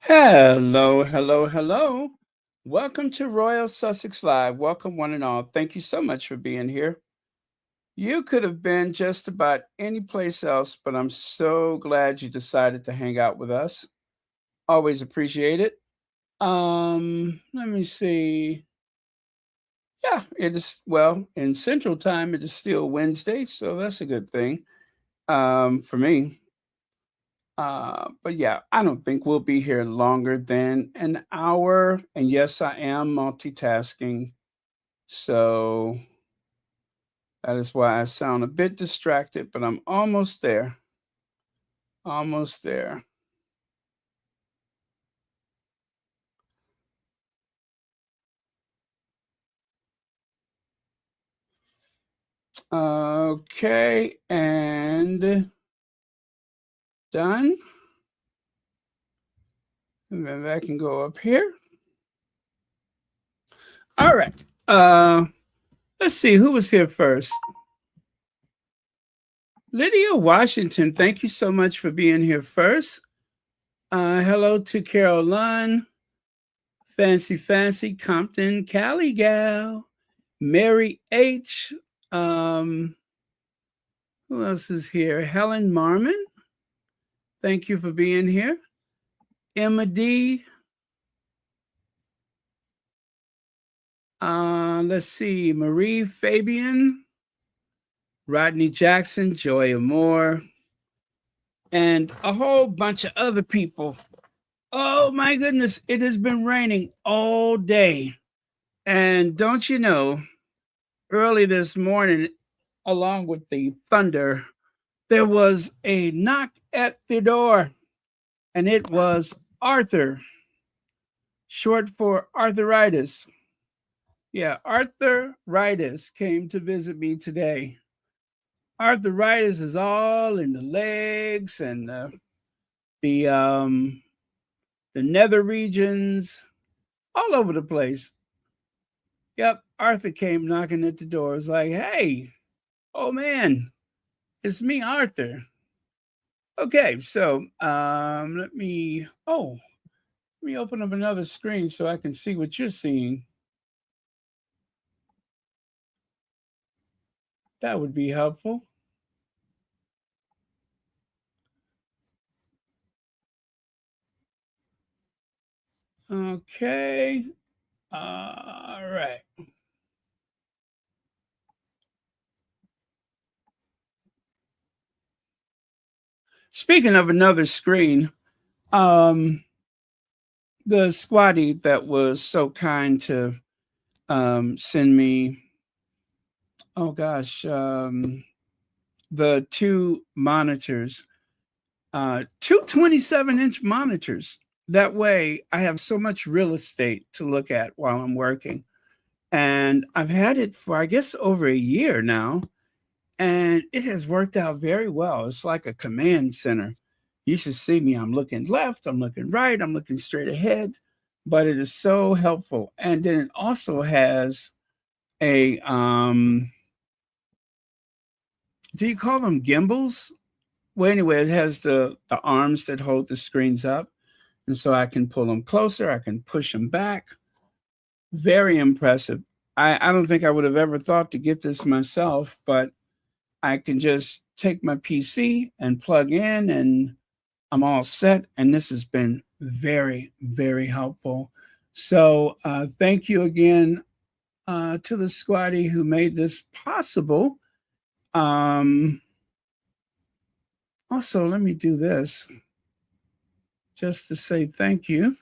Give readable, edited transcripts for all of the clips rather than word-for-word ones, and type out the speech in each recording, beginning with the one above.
Hello, hello, hello. Welcome to Royal Sussex Live. Welcome, one and all. Thank you so much for being here. You could have been just about any place else, but I'm so glad you decided to hang out with us. Always appreciate it. Let me see. Yeah, it is, well, in Central Time, it is still Wednesday, so that's a good thing for me. But yeah, I don't think we'll be here longer than an hour. And yes, I am multitasking. So that is why I sound a bit distracted, but I'm almost there. Almost there. Okay, and done. And then that can go up here. All right. Uh, let's see who was here first. Lydia Washington, thank you so much for being here first. Hello to Carol Lunn, Fancy Compton, Cali Gal, Mary H. Um, who else is here? Helen Marmon, thank you for being here. Emma D. Let's see, Marie Fabian, Rodney Jackson, Joy Moore, and a whole bunch of other people. Oh my goodness, it has been raining all day. And don't you know, early this morning, along with the thunder, there was a knock at the door, and it was Arthur, short for arthritis. Yeah, arthritis came to visit me today. Arthritis is all in the legs and the um, the nether regions, all over the place. Yep, Arthur came knocking at the door. It's like, hey, oh man, it's me, Arthur. Okay, so let me open up another screen so I can see what you're seeing. That would be helpful. Okay. All right. Speaking of another screen, um, the squatty that was so kind to send me, oh gosh, the two monitors, two 27-inch monitors. That way, I have so much real estate to look at while I'm working. And I've had it for, I guess, over a year now. And it has worked out very well. It's like a command center. You should see me. I'm looking left, I'm looking right, I'm looking straight ahead, but it is so helpful. And then it also has a do you call them gimbals? Well, anyway, it has the arms that hold the screens up. And so I can pull them closer, I can push them back. Very impressive. I don't think I would have ever thought to get this myself, but I can just take my PC and plug in, and I'm all set. And this has been very, very helpful. So thank you again to the squatty who made this possible. Um, Also, let me do this just to say thank you.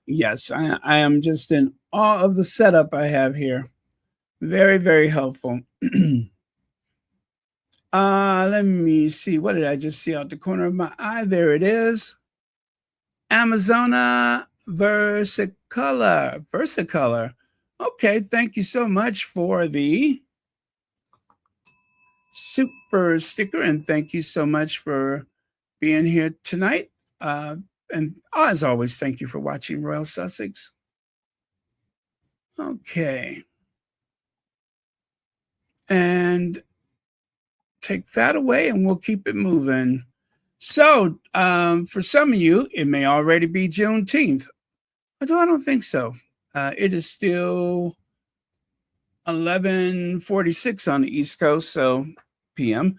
Yes, I am just in awe of the setup I have here. Very, very helpful. Let me see. What did I just see out the corner of my eye? There it is. Amazona Versicolor. Versicolor. Okay, thank you so much for the super sticker, and thank you so much for being here tonight. And as always, thank you for watching Royal Sussex. Okay. And take that away and we'll keep it moving. So, for some of you, it may already be Juneteenth. Although I don't think so. It is still 11:46 on the East Coast, so PM.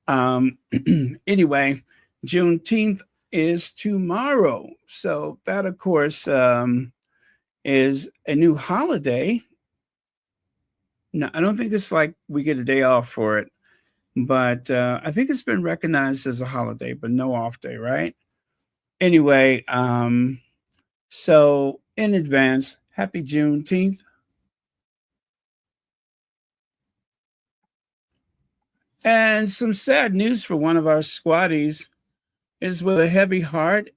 Anyway, Juneteenth is tomorrow. So that, of course, is a new holiday. No, I don't think it's like we get a day off for it, but I think it's been recognized as a holiday, but no off day, right? Anyway, so in advance, happy Juneteenth. And some sad news for one of our squatties is with a heavy heart.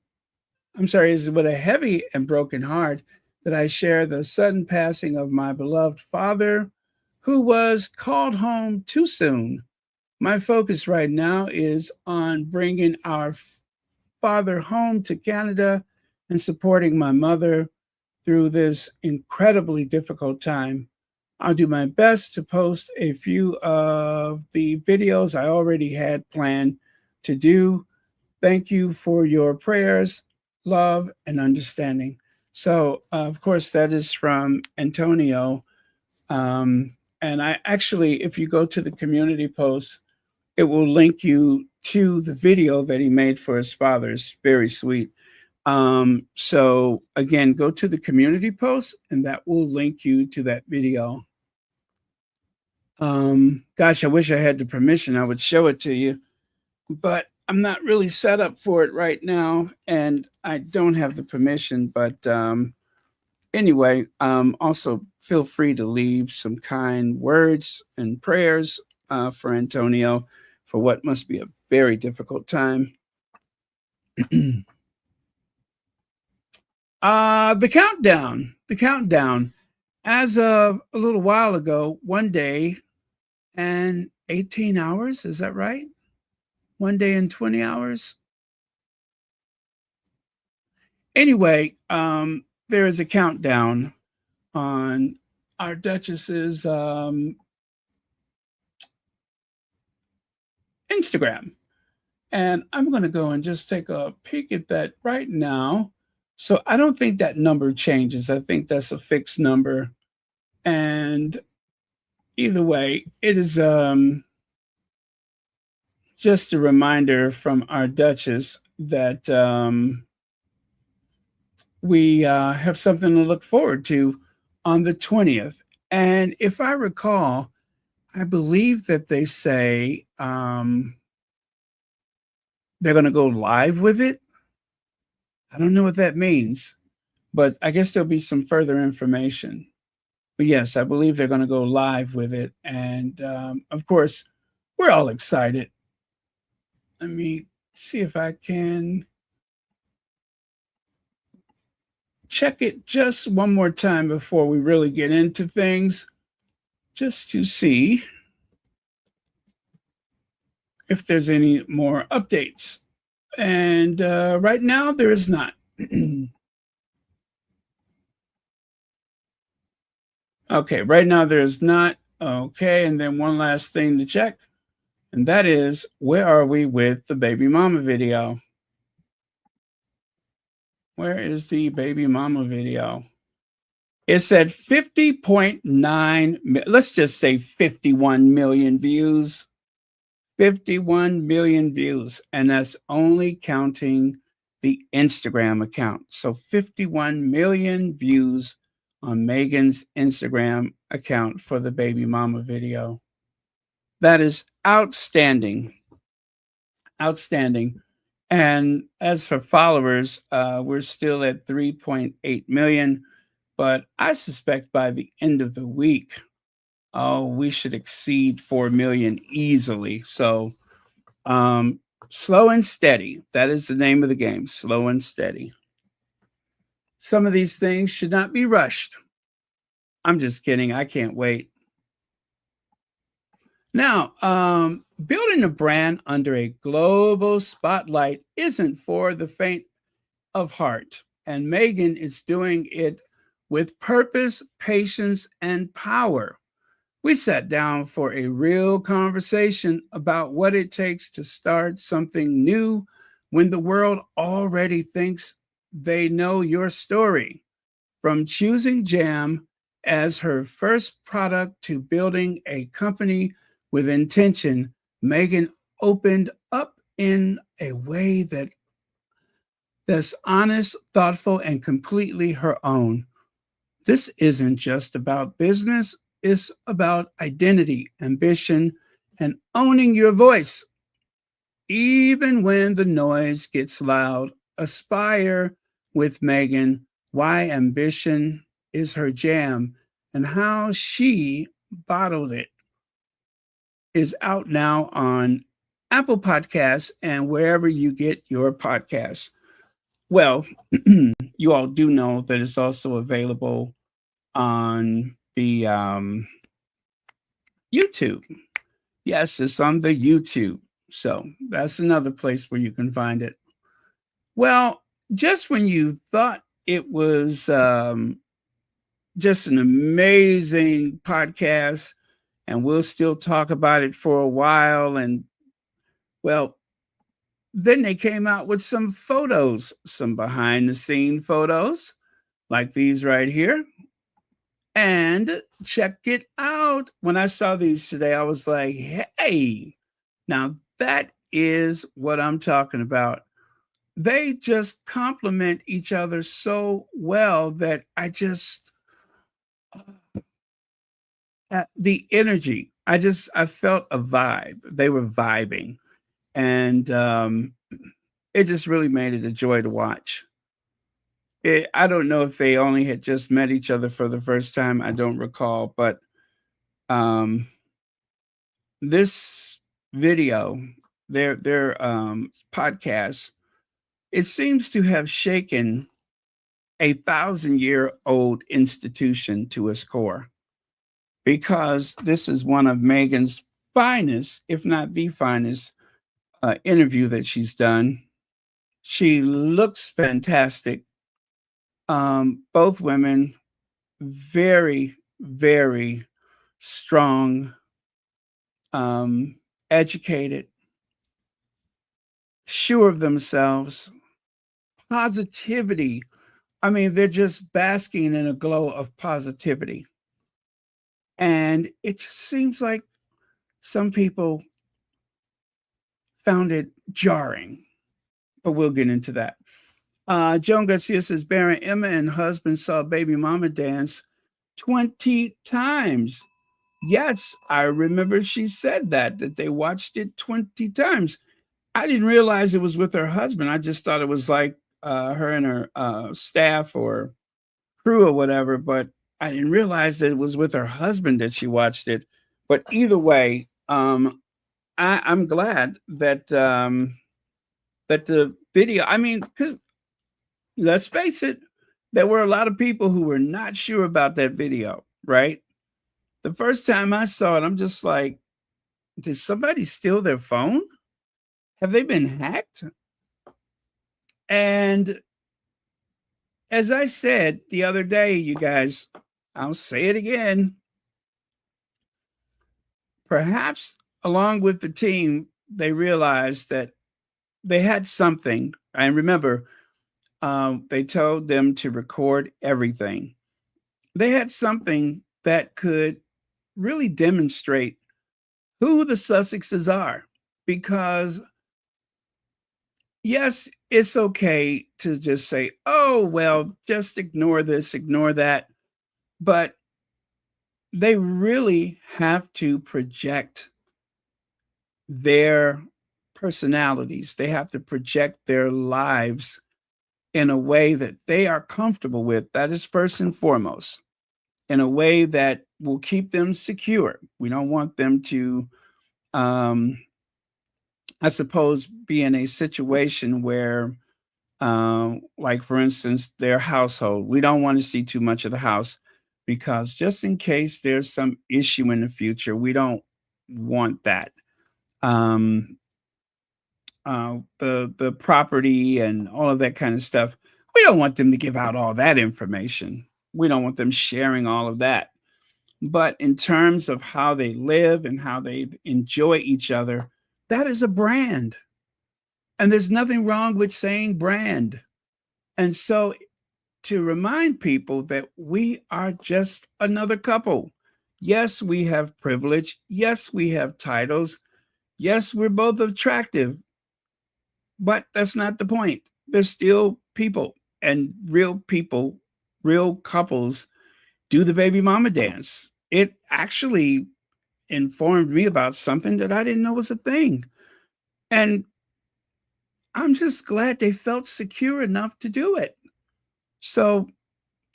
I'm sorry, is with a heavy and broken heart that I share the sudden passing of my beloved father, who was called home too soon. My focus right now is on bringing our father home to Canada and supporting my mother through this incredibly difficult time. I'll do my best to post a few of the videos I already had planned to do. Thank you for your prayers, love, and understanding. So, of course, that is from Antonio. And I actually, if you go to the community post, it will link you to the video that he made for his father. It's very sweet. So again, go to the community post and that will link you to that video. Gosh, I wish I had the permission. I would show it to you, but I'm not really set up for it right now, and I don't have the permission. But anyway, also feel free to leave some kind words and prayers for Antonio for what must be a very difficult time. The countdown. The countdown. As of a little while ago, 1 day and 18 hours, is that right? 1 day and 20 hours. Anyway, there is a countdown on our Duchess's Instagram. And I'm going to go and just take a peek at that right now. So I don't think that number changes. I think that's a fixed number. And either way, it is just a reminder from our Duchess that we have something to look forward to on the 20th. And if I recall, I believe that they say they're going to go live with it. I don't know what that means, but I guess there'll be some further information. But yes, I believe they're going to go live with it. And of course, we're all excited. Let me see if I can check it just one more time before we really get into things, just to see if there's any more updates. And right now, there is not. Okay, right now there is not. Okay, and then one last thing to check, and that is, where are we with the baby mama video? Where is the baby mama video? It's at 50.9, let's just say 51 million views. 51 million views, and that's only counting the Instagram account. So 51 million views on Meghan's Instagram account for the baby mama video. That is outstanding. Outstanding. And as for followers, we're still at 3.8 million, but I suspect by the end of the week, we should exceed 4 million easily. So slow and steady. That is the name of the game, slow and steady. Some of these things should not be rushed. I'm just kidding. I can't wait. Now, building a brand under a global spotlight isn't for the faint of heart. And Meghan is doing it with purpose, patience, and power. We sat down for a real conversation about what it takes to start something new when the world already thinks they know your story. From choosing jam as her first product to building a company with intention, Megan opened up in a way that's honest, thoughtful, and completely her own. This isn't just about business, it's about identity, ambition, and owning your voice. Even when the noise gets loud, aspire with Megan why ambition is her jam and how she bottled it is out now on Apple Podcasts and wherever you get your podcasts. Well, you all do know that it's also available on the YouTube. Yes, it's on the YouTube. So that's another place where you can find it. Well, just when you thought it was just an amazing podcast, and we'll still talk about it for a while, and well, then they came out with some photos, some behind the scene photos, like these right here. And check it out. When I saw these today, I was like, hey, now that is what I'm talking about. They just complement each other so well that the energy, I felt a vibe. They were vibing. And it just really made it a joy to watch. I don't know if they only had just met each other for the first time. I don't recall, but um, this video, their podcast, it seems to have shaken a 1,000-year-old institution to its core because this is one of Meghan's finest, if not the finest, interview that she's done. She looks fantastic. Both women, very, very strong, educated, sure of themselves, positivity. I mean, they're just basking in a glow of positivity. And it just seems like some people found it jarring, but we'll get into that. Joan Garcia says Baron Emma and husband saw baby mama dance 20 times. Yes, I remember she said that they watched it 20 times. I didn't realize it was with her husband. I just thought it was like her and her staff or crew or whatever, but I didn't realize that it was with her husband that she watched it. But either way, I'm glad that that the video, I mean, because let's face it, there were a lot of people who were not sure about that video, right? The first time I saw it, I'm just like, did somebody steal their phone? Have they been hacked? And as I said the other day, you guys, I'll say it again. Perhaps along with the team, they realized that they had something. And remember, they told them to record everything. They had something that could really demonstrate who the Sussexes are. Because, yes, it's okay to just say, oh, well, just ignore this, ignore that. But they really have to project their personalities. They have to project their lives in a way that they are comfortable with. That is first and foremost, in a way that will keep them secure. We don't want them to, I suppose, be in a situation where, like for instance, their household, we don't want to see too much of the house because just in case there's some issue in the future, we don't want that. Um, the property and all of that kind of stuff. We don't want them to give out all that information. we don't want them sharing all of that. But in terms of how they live and how they enjoy each other, that is a brand. And there's nothing wrong with saying brand. And so to remind people that we are just another couple. Yes, we have privilege. Yes, we have titles. Yes, we're both attractive, but that's not the point. They're still people, and real couples do the baby mama dance. It actually informed me about something that I didn't know was a thing. And I'm just glad they felt secure enough to do it. So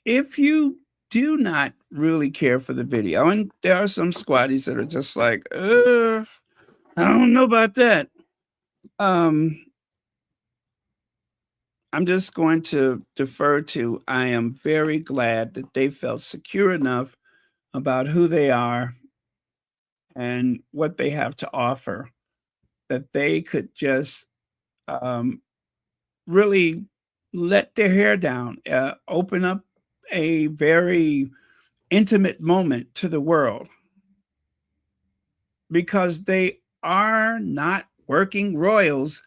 if you do not really care for the video, and there are some squatties that are just like, I don't know about that. I'm just going to defer to, I am very glad that they felt secure enough about who they are and what they have to offer, that they could just really let their hair down, open up a very intimate moment to the world, because they are not working royals.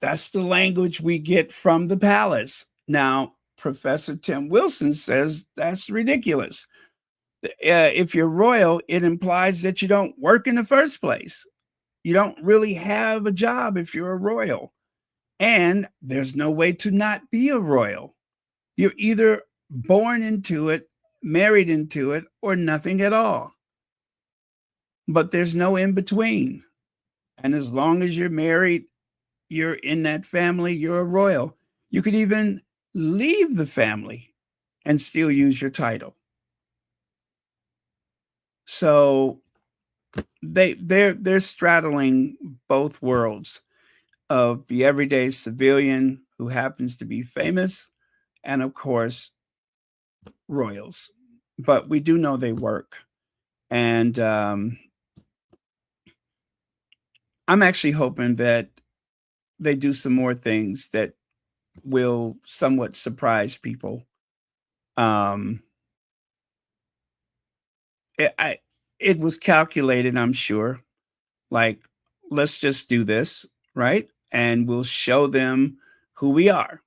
That's the language we get from the palace. Now, Professor Tim Wilson says that's ridiculous. If you're royal, it implies that you don't work in the first place. You don't really have a job if you're a royal. And there's no way to not be a royal. You're either born into it, married into it, or nothing at all. But there's no in between. And as long as you're married, you're in that family, you're a royal. You could even leave the family and still use your title. So they're straddling both worlds of the everyday civilian who happens to be famous, and of course royals. But we do know they work. And I'm actually hoping that they do some more things that will somewhat surprise people. It was calculated, I'm sure. Like, let's just do this, right? And we'll show them who we are.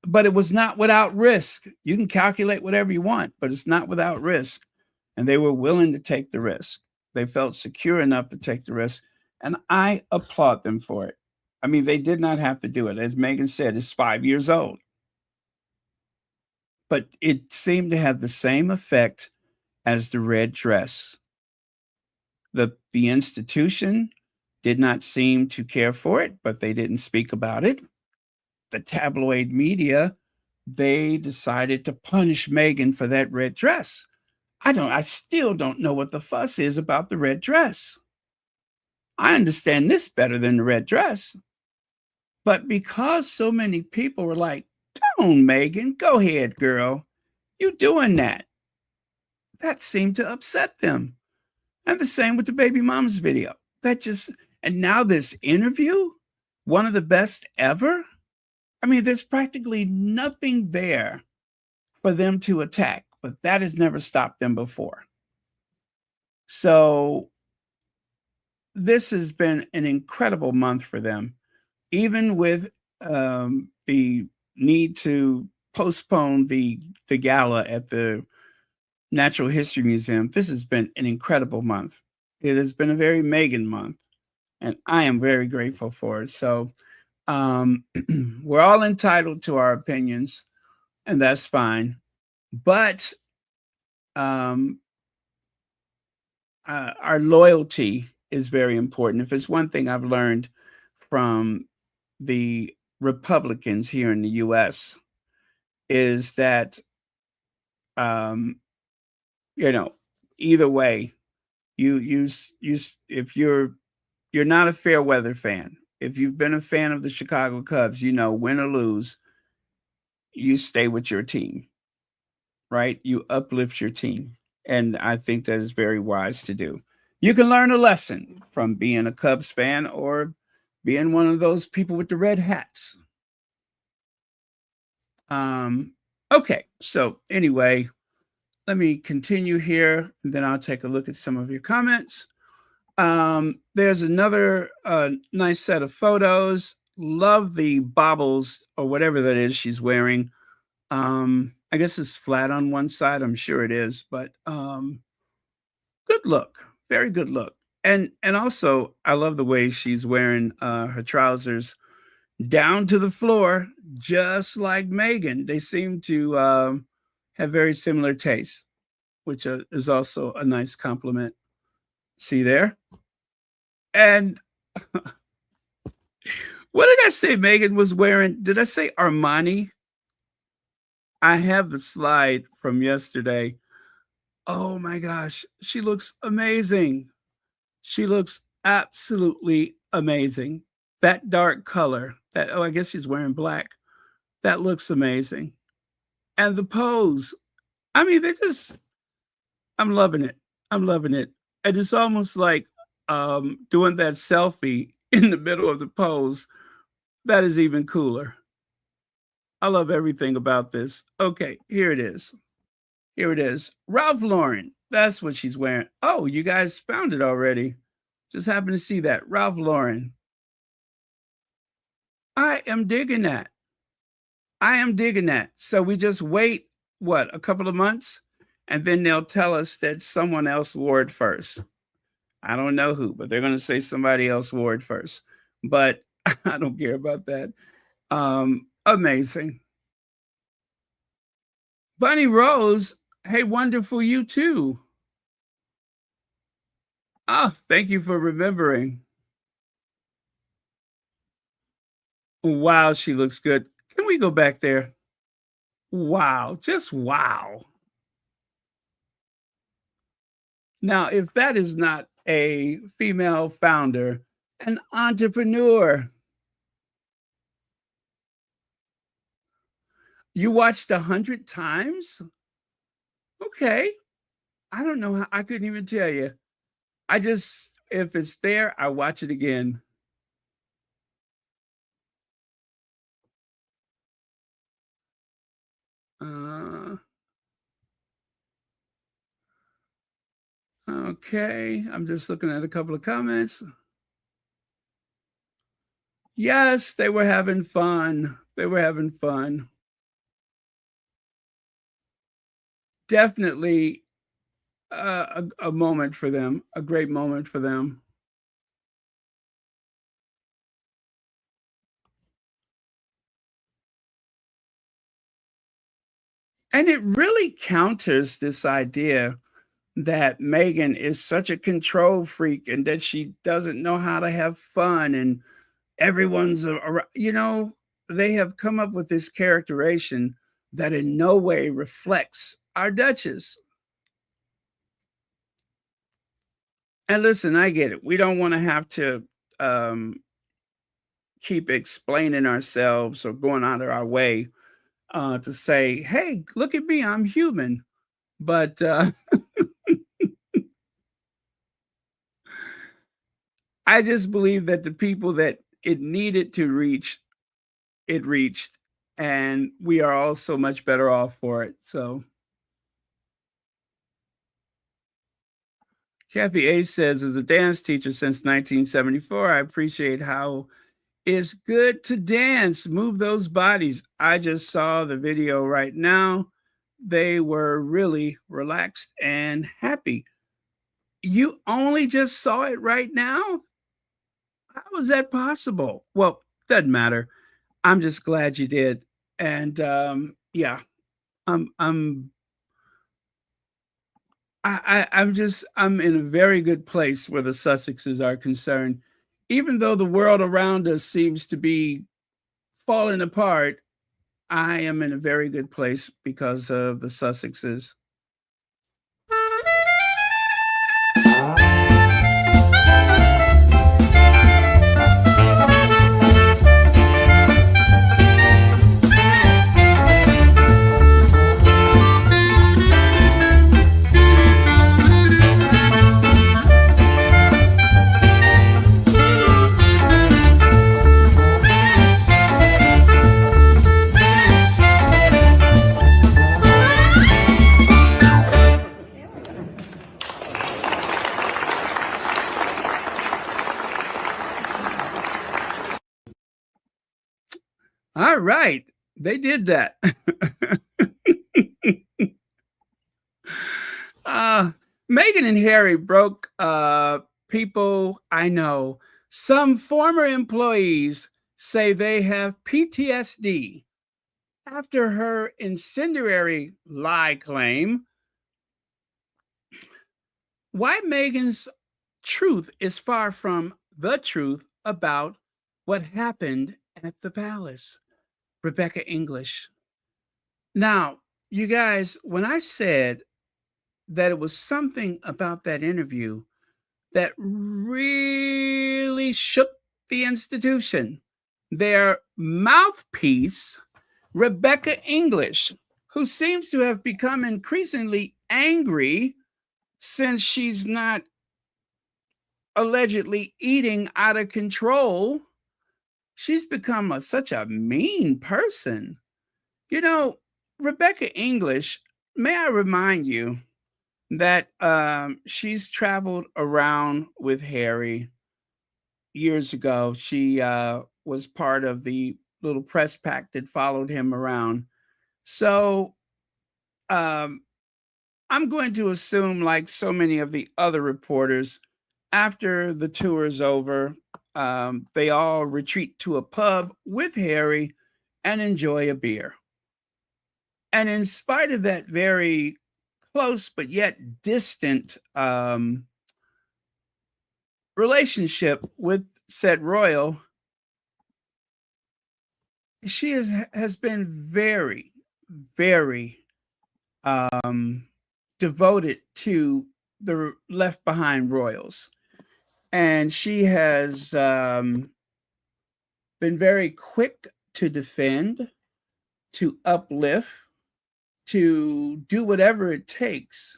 But it was not without risk. You can calculate whatever you want, but it's not without risk. And they were willing to take the risk. They felt secure enough to take the risk. And I applaud them for it. I mean, they did not have to do it. As Meghan said, it's 5 years old. But it seemed to have the same effect as the red dress. The institution did not seem to care for it, but they didn't speak about it. The tabloid media, they decided to punish Meghan for that red dress. I still don't know what the fuss is about the red dress. I understand this better than the red dress. But because so many people were like, "Come on, Meghan, go ahead, girl. You doing that." That seemed to upset them. And the same with the baby mama's video. And now this interview, one of the best ever. I mean, there's practically nothing there for them to attack, but that has never stopped them before. So this has been an incredible month for them, even with the need to postpone the gala at the Natural History Museum. This has been an incredible month. It has been a very Meghan month, and I am very grateful for it. So we're all entitled to our opinions, and that's fine. But our loyalty is very important. If it's one thing I've learned from the Republicans here in the U.S., is that either way, you if you're not a fair weather fan, if you've been a fan of the Chicago Cubs, win or lose, you stay with your team, right? You uplift your team. And I think that is very wise to do. You can learn a lesson from being a Cubs fan or being one of those people with the red hats. Okay, so anyway, let me continue here, and then I'll take a look at some of your comments. There's another nice set of photos. Love the baubles or whatever that is she's wearing. I guess it's flat on one side. I'm sure it is, but good look, very good look. And also, I love the way she's wearing her trousers down to the floor, just like Meghan. They seem to have very similar tastes, which is also a nice compliment. See there? And what did I say Meghan was wearing? Did I say Armani? I have the slide from yesterday. Oh my gosh, she looks amazing. She looks absolutely amazing. That dark color, that, oh, I guess she's wearing black. That looks amazing. And the pose, I mean, I'm loving it. I'm loving it. And it's almost like doing that selfie in the middle of the pose. That is even cooler. I love everything about this. Okay, here it is. Here it is. Ralph Lauren. That's what she's wearing. Oh, you guys found it already. Just happened to see that. Ralph Lauren. I am digging that. I am digging that. So we just wait, what, a couple of months? And then they'll tell us that someone else wore it first. I don't know who, but they're going to say somebody else wore it first. But I don't care about that. Amazing. Bunny Rose, hey, wonderful, you too. Oh, thank you for remembering. Wow, she looks good. Can we go back there? Wow, just wow. Now, if that is not a female founder, an entrepreneur, you watched 100 times? Okay. I don't know how, I couldn't even tell you. I just, if it's there, I watch it again. Okay, I'm just looking at a couple of comments. Yes, they were having fun. They were having fun. Definitely a moment for them, a great moment for them. And it really counters this idea that Meghan is such a control freak and that she doesn't know how to have fun and everyone's around. You know, they have come up with this characterization that in no way reflects our Duchess. And listen, I get it. We don't want to have to keep explaining ourselves or going out of our way to say, hey, look at me, I'm human. But I just believe that the people that it needed to reach, it reached. And we are all so much better off for it. So Kathy A says, as a dance teacher since 1974, I appreciate how it's good to dance, move those bodies. I just saw the video right now. They were really relaxed and happy. You only just saw it right now? How is that possible? Well, doesn't matter. I'm just glad you did. And yeah, I'm in a very good place where the Sussexes are concerned. Even though the world around us seems to be falling apart, I am in a very good place because of the Sussexes. All right. They did that. uh, Meghan and Harry broke people I know. Some former employees say they have PTSD after her incendiary lie claim. Why Meghan's truth is far from the truth about what happened at the palace. Rebecca English. Now, you guys, when I said that it was something about that interview that really shook the institution, their mouthpiece, Rebecca English, who seems to have become increasingly angry since she's not allegedly eating out of control. She's become such a mean person. You know, Rebecca English, may I remind you that she's traveled around with Harry years ago. She was part of the little press pack that followed him around. So um, I'm going to assume, like so many of the other reporters, after the tour is over, they all retreat to a pub with Harry and enjoy a beer. And in spite of that very close but yet distant relationship with said royal, she has been very, very devoted to the left behind royals. And she has been very quick to defend, to uplift, to do whatever it takes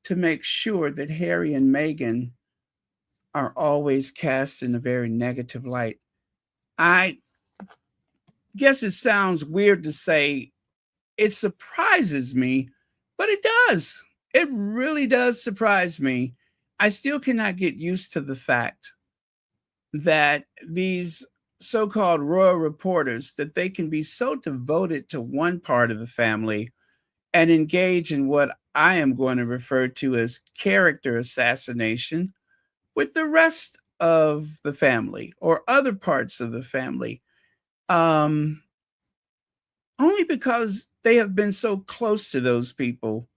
to make sure that Harry and Meghan are always cast in a very negative light. I guess it sounds weird to say it surprises me, but it does. It really does surprise me. I still cannot get used to the fact that these so-called royal reporters, that they can be so devoted to one part of the family and engage in what I am going to refer to as character assassination with the rest of the family or other parts of the family, um, only because they have been so close to those people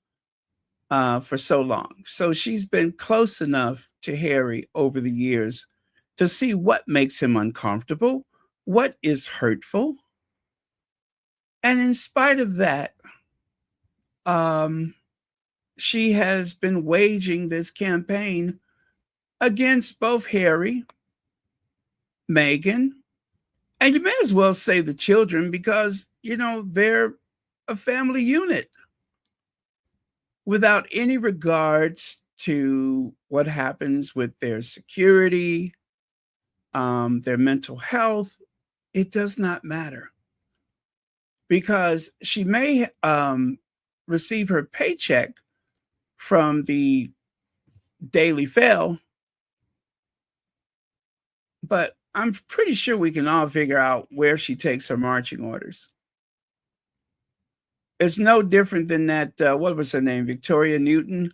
for so long. So she's been close enough to Harry over the years to see what makes him uncomfortable, what is hurtful. And in spite of that, um, she has been waging this campaign against both Harry, Meghan, and you may as well say the children because, you know, they're a family unit without any regards to what happens with their security, their mental health. It does not matter because she may receive her paycheck from the Daily Fail, but I'm pretty sure we can all figure out where she takes her marching orders. It's no different than that, what was her name? Victoria Newton,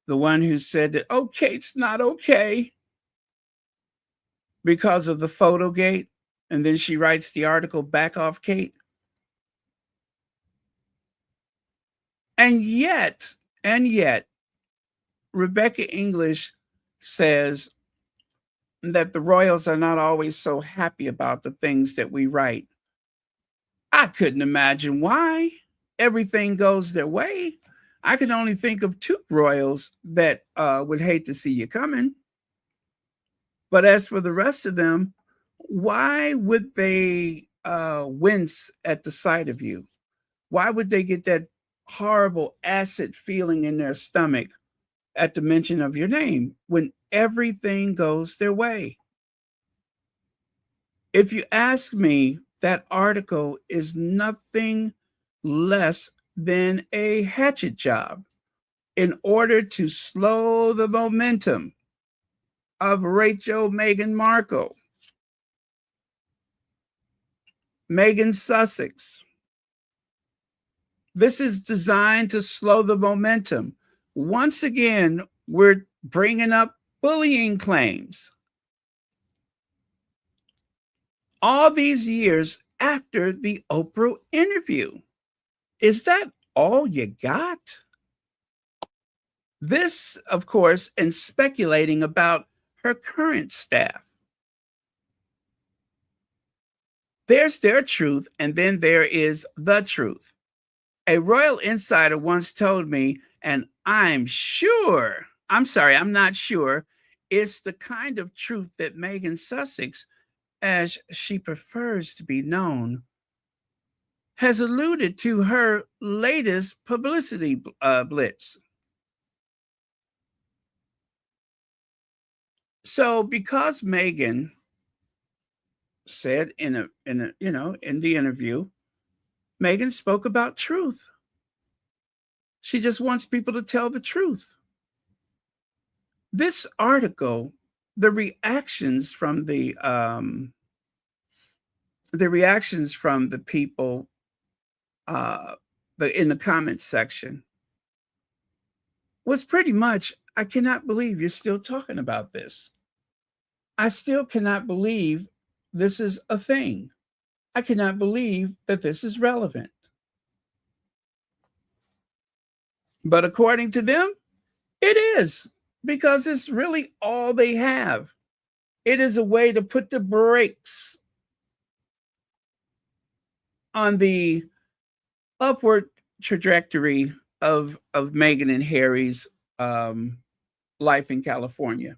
the one who said that, oh, Kate's not okay because of the photo gate. And then she writes the article, Back Off Kate. And yet, Rebecca English says that the royals are not always so happy about the things that we write. I couldn't imagine why. Everything goes their way. I can only think of two royals that would hate to see you coming. But as for the rest of them, why would they wince at the sight of you? Why would they get that horrible acid feeling in their stomach at the mention of your name when everything goes their way? If you ask me, that article is nothing less than a hatchet job in order to slow the momentum of Rachel Meghan Markle. Meghan Sussex. This is designed to slow the momentum. Once again, we're bringing up bullying claims. All these years after the Oprah interview. Is that all you got? This, of course, and speculating about her current staff. There's their truth, and then there is the truth. A royal insider once told me, and I'm not sure, it's the kind of truth that Meghan Sussex, as she prefers to be known, has alluded to her latest publicity blitz. So, because Meghan said in the interview, Meghan spoke about truth. She just wants people to tell the truth. This article, the reactions from the people in the comments section was pretty much, I cannot believe you're still talking about this. I still cannot believe this is a thing. I cannot believe that this is relevant. But according to them, it is, because it's really all they have. It is a way to put the brakes on the upward trajectory of Meghan and Harry's life in California.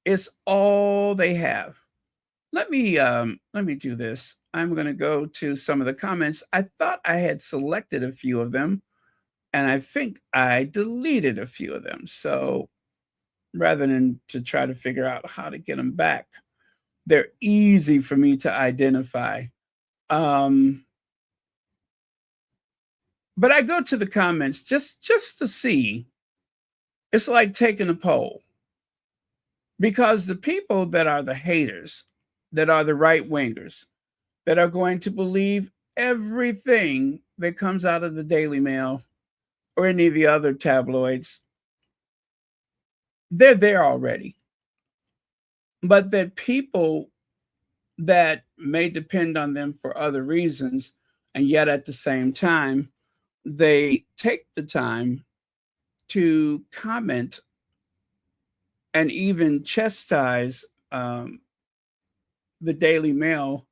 It's all they have. Let me do this. I'm going to go to some of the comments. I thought I had selected a few of them, and I think I deleted a few of them. So rather than to try to figure out how to get them back, they're easy for me to identify. But I go to the comments just to see. It's like taking a poll, because the people that are the haters, that are the right wingers, that are going to believe everything that comes out of the Daily Mail or any of the other tabloids, they're there already. But that people that may depend on them for other reasons, and yet at the same time, they take the time to comment and even chastise the Daily Mail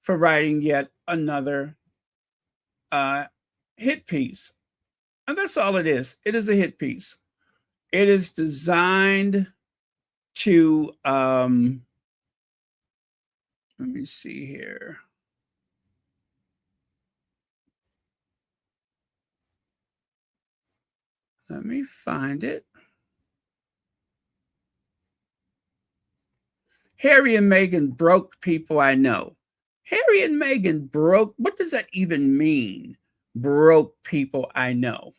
for writing yet another hit piece. And that's all it is. It is a hit piece. It is designed to, let me see here. Let me find it. Harry and Meghan broke people I know. Harry and Meghan broke, what does that even mean? Broke people I know.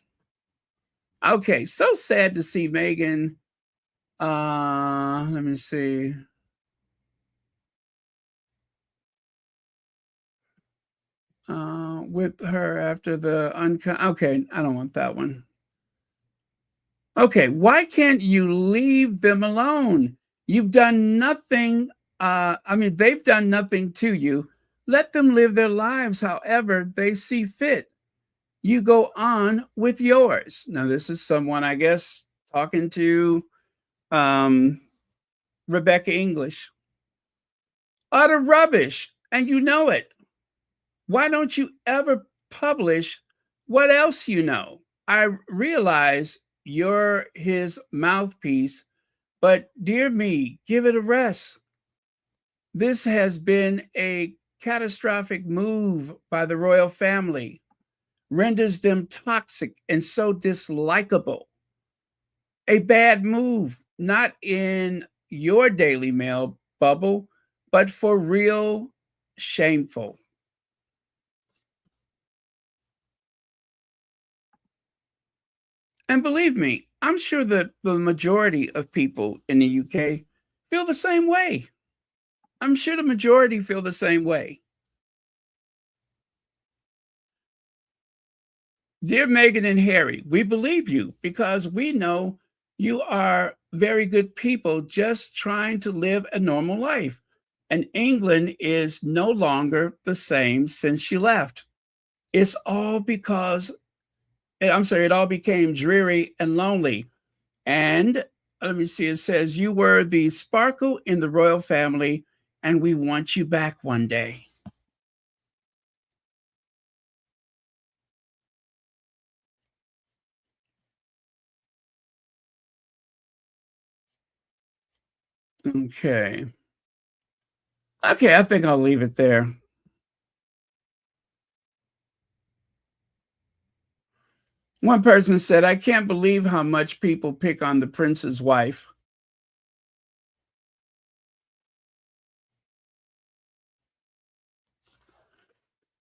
Okay, so sad to see Meghan. Let me see. With her after the okay, I don't want that one. Okay, why can't you leave them alone? You've done nothing. They've done nothing to you. Let them live their lives however they see fit. You go on with yours. Now, this is someone, I guess, talking to Rebecca English. Utter rubbish, and you know it. Why don't you ever publish what else you know? I realize you're his mouthpiece, but dear me, give it a rest. This has been a catastrophic move by the royal family, renders them toxic and so dislikable. A bad move, not in your Daily Mail bubble, but for real shameful. And believe me, I'm sure that the majority of people in the UK feel the same way. I'm sure the majority feel the same way. Dear Meghan and Harry, we believe you because we know you are very good people just trying to live a normal life. And England is no longer the same since she left. It's all because, I'm sorry, it all became dreary and lonely. And let me see, it says, you were the sparkle in the royal family, and we want you back one day. Okay. Okay, I think I'll leave it there. One person said, I can't believe how much people pick on the prince's wife.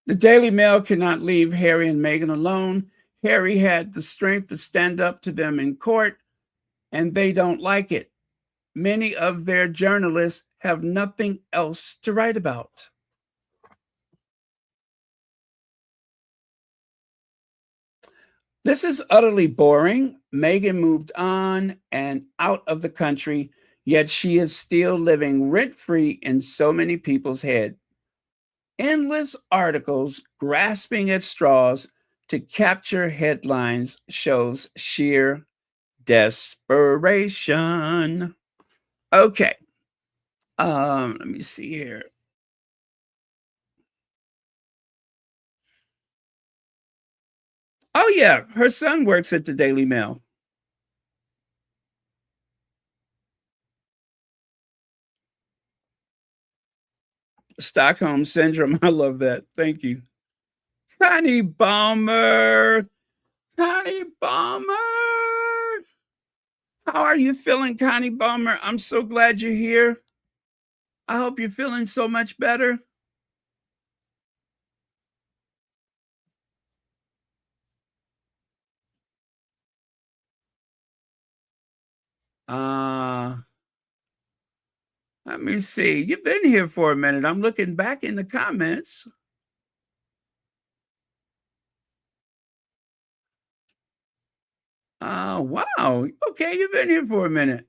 The Daily Mail cannot leave Harry and Meghan alone. Harry had the strength to stand up to them in court, and they don't like it. Many of their journalists have nothing else to write about. This is utterly boring. Meghan moved on and out of the country, yet she is still living rent free in so many people's head. Endless articles grasping at straws to capture headlines shows sheer desperation. Okay. Let me see here. Oh yeah, her son works at the Daily Mail. Stockholm syndrome. I love that. Thank you. Connie Balmer. Connie Balmer. How are you feeling, Connie Balmer? I'm so glad you're here. I hope you're feeling so much better. Uh, Let me see. You've been here for a minute. I'm looking back in the comments. Wow. Okay, you've been here for a minute.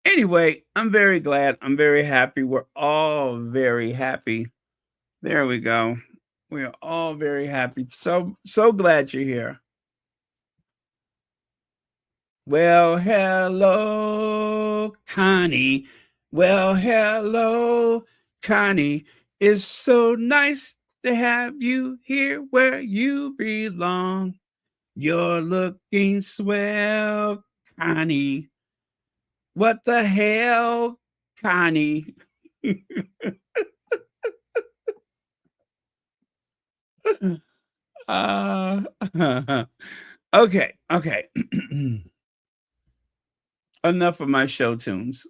Anyway, I'm very glad. I'm very happy. We're all very happy. There we go. We are all very happy. So glad you're here. Well, hello, Connie. Well, hello, Connie. It's so nice to have you here where you belong. You're looking swell, Connie. What the hell, Connie? uh, okay. Enough of my show tunes.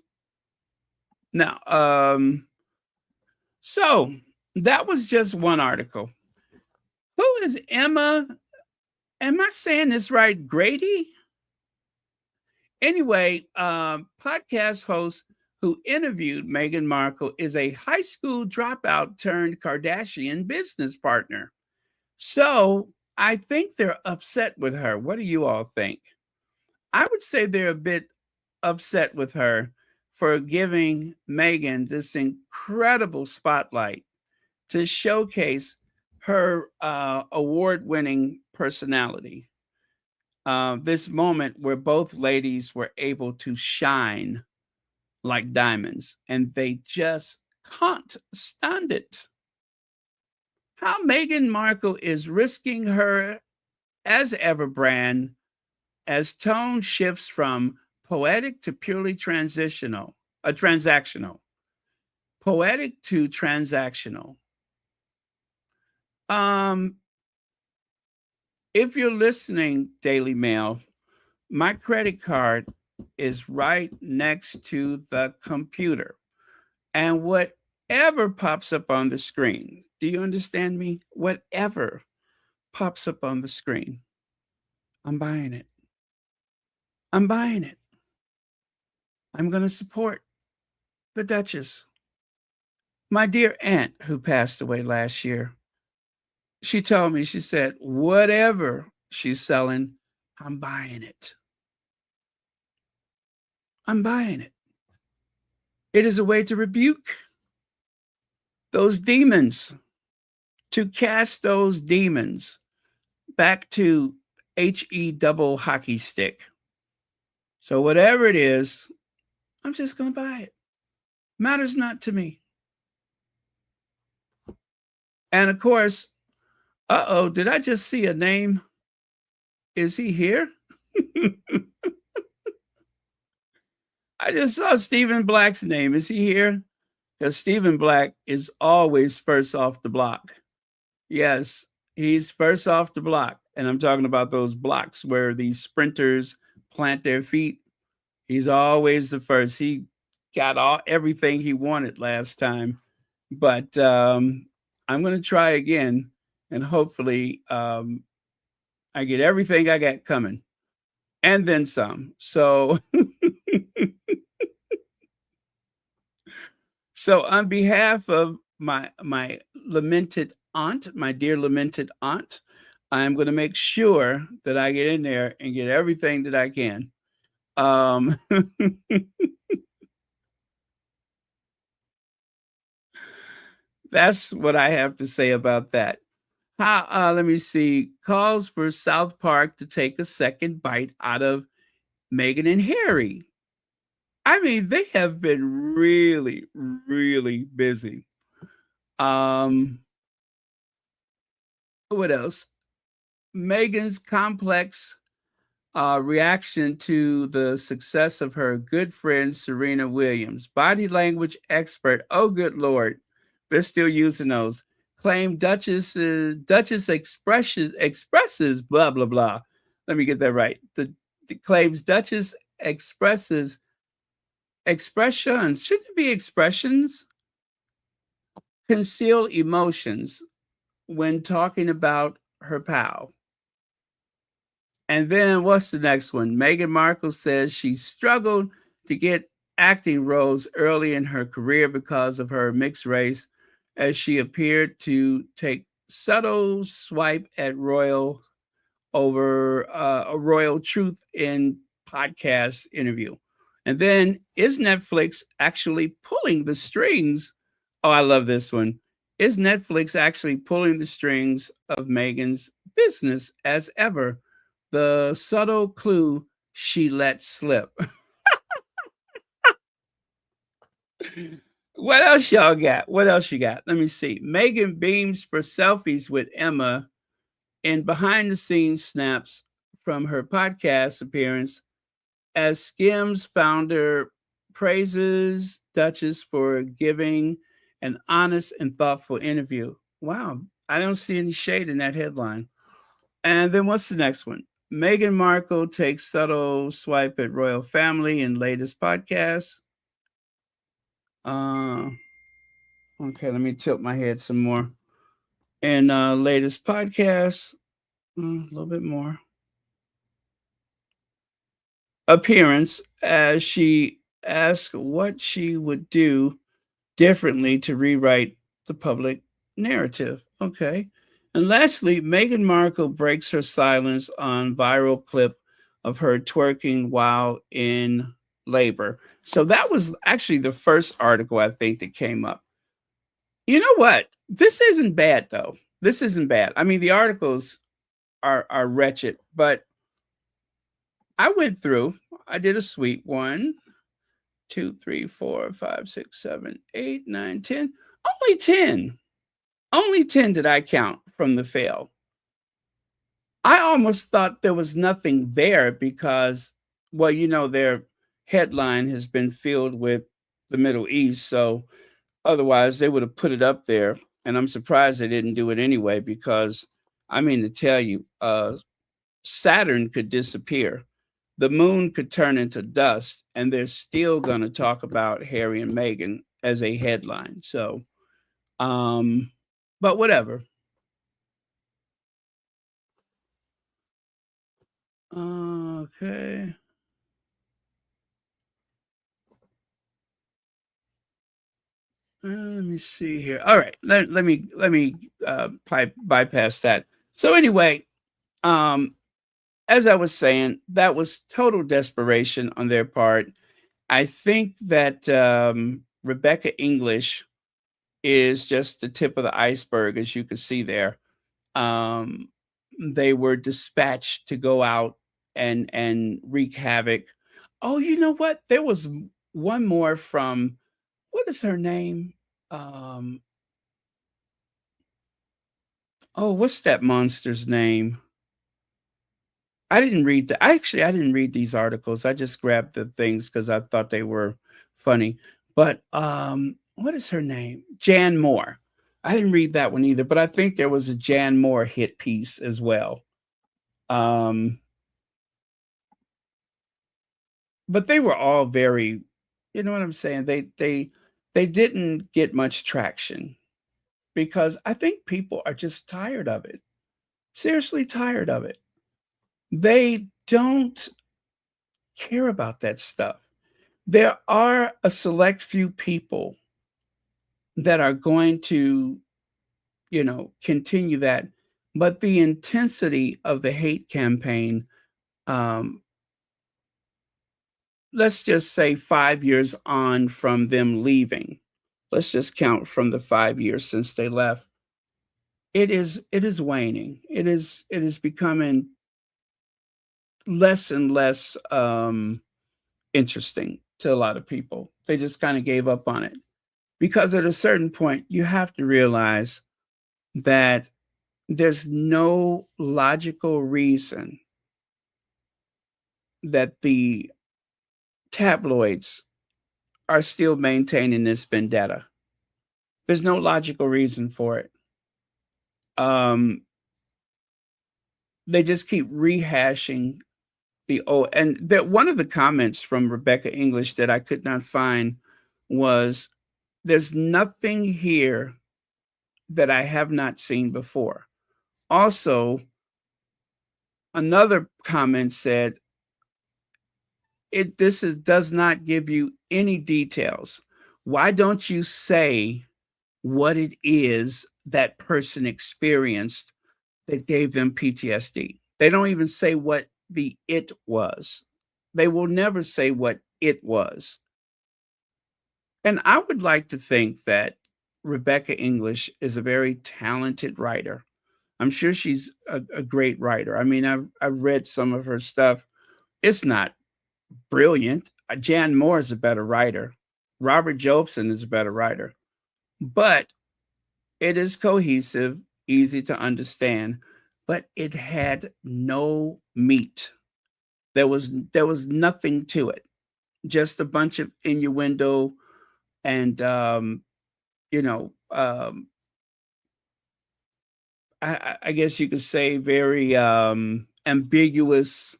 Now, so that was just one article. Who is Emma? Am I saying this right? Grady? Anyway, podcast host who interviewed Meghan Markle is a high school dropout turned Kardashian business partner. So I think they're upset with her. What do you all think? I would say they're a bit upset with her for giving Meghan this incredible spotlight to showcase her award winning personality. This moment where both ladies were able to shine like diamonds and they just can't stand it. How Meghan Markle is risking her as ever brand as tone shifts from poetic to purely transactional, poetic to transactional. Um, if you're listening, Daily Mail, my credit card is right next to the computer. And whatever pops up on the screen, do you understand me? Whatever pops up on the screen, I'm buying it. I'm buying it. I'm going to support the Duchess. My dear aunt, who passed away last year, she told me, she said, whatever she's selling, I'm buying it. I'm buying it. It is a way to rebuke those demons, to cast those demons back to HE double hockey stick. So, whatever it is, I'm just going to buy it. Matters not to me. And of course, did I just see a name? Is he here? I just saw Stephen Black's name. Is he here? Because Stephen Black is always first off the block. Yes, he's first off the block. And I'm talking about those blocks where these sprinters plant their feet. He's always the first. He got everything he wanted last time. But I'm going to try again. And hopefully I get everything I got coming and then some. So So on behalf of my lamented aunt, my dear lamented aunt, I'm going to make sure that I get in there and get everything that I can. Um, that's what I have to say about that. Let me see. Calls for South Park to take a second bite out of Meghan and Harry. I mean, they have been really, really busy. Um, what else? Meghan's complex reaction to the success of her good friend Serena Williams. Body language expert, oh good lord, they're still using those. Claim Duchess expresses blah blah blah. Let me get that right. The claims Duchess expresses expressions. Shouldn't it be expressions? Conceal emotions when talking about her pal. And then what's the next one? Meghan Markle says she struggled to get acting roles early in her career because of her mixed race, as she appeared to take subtle swipe at royal over a royal truth in podcast interview. And then is Netflix actually pulling the strings? Oh, I love this one. Is Netflix actually pulling the strings of Meghan's business as ever? The subtle clue she let slip. What else y'all got? What else you got? Let me see. Meghan beams for selfies with Emma in behind the scenes snaps from her podcast appearance as Skims founder praises Duchess for giving an honest and thoughtful interview. Wow, I don't see any shade in that headline. And then what's the next one? Meghan Markle takes subtle swipe at royal family in latest podcast. Uh, okay, let me tilt my head some more. In latest podcast, a little bit more. Appearance as she asked what she would do differently to rewrite the public narrative. Okay. And lastly, Meghan Markle breaks her silence on viral clip of her twerking while in labor. So that was actually the first article I think that came up. You know what? This isn't bad though. This isn't bad. I mean, the articles are wretched, but I went through, I did a sweep. 1, 2, 3, 4, 5, 6, 7, 8, 9, 10. Only 10. Only 10 did I count from the fail. I almost thought there was nothing there because, well, their headline has been filled with the Middle East. So otherwise, they would have put it up there. And I'm surprised they didn't do it anyway because, I mean, to tell you, Saturn could disappear. The moon could turn into dust, and they're still going to talk about Harry and Meghan as a headline. So, but whatever. Okay. Let me see here. All right, let me bypass that. So anyway, um, as I was saying, that was total desperation on their part. I think that Rebecca English is just the tip of the iceberg, as you can see there. Um, they were dispatched to go out and wreak havoc. Oh, you know what? There was one more from, what is her name? Um, oh, what's that monster's name? I didn't read the actually, I didn't read these articles. I just grabbed the things because I thought they were funny. But what is her name? Jan Moore. I didn't read that one either, but I think there was a Jan Moore hit piece as well. Um, but they were all very, you know what I'm saying? They didn't get much traction because I think people are just tired of it. Seriously tired of it. They don't care about that stuff. There are a select few people that are going to, continue that, but the intensity of the hate campaign, um, let's just say 5 years on from them leaving. Let's just count from the 5 years since they left. It is waning. It is becoming less and less interesting to a lot of people. They just kind of gave up on it because at a certain point you have to realize that there's no logical reason that the tabloids are still maintaining this vendetta. There's no logical reason for it. Um, they just keep rehashing the old. And that one of the comments from Rebecca English that I could not find was, "There's nothing here that I have not seen before." Also, another comment said, "It this is does not give you any details. Why don't you say what it is that person experienced that gave them PTSD?" They don't even say what the it was. They will never say what it was. And I would like to think that Rebecca English is a very talented writer. I'm sure she's a great writer. I mean, I've read some of her stuff. It's not brilliant. Jan Moore is a better writer. Robert Jobson is a better writer. But it is cohesive, easy to understand, but it had no meat. There was nothing to it. Just a bunch of innuendo and you know, um, I guess you could say very ambiguous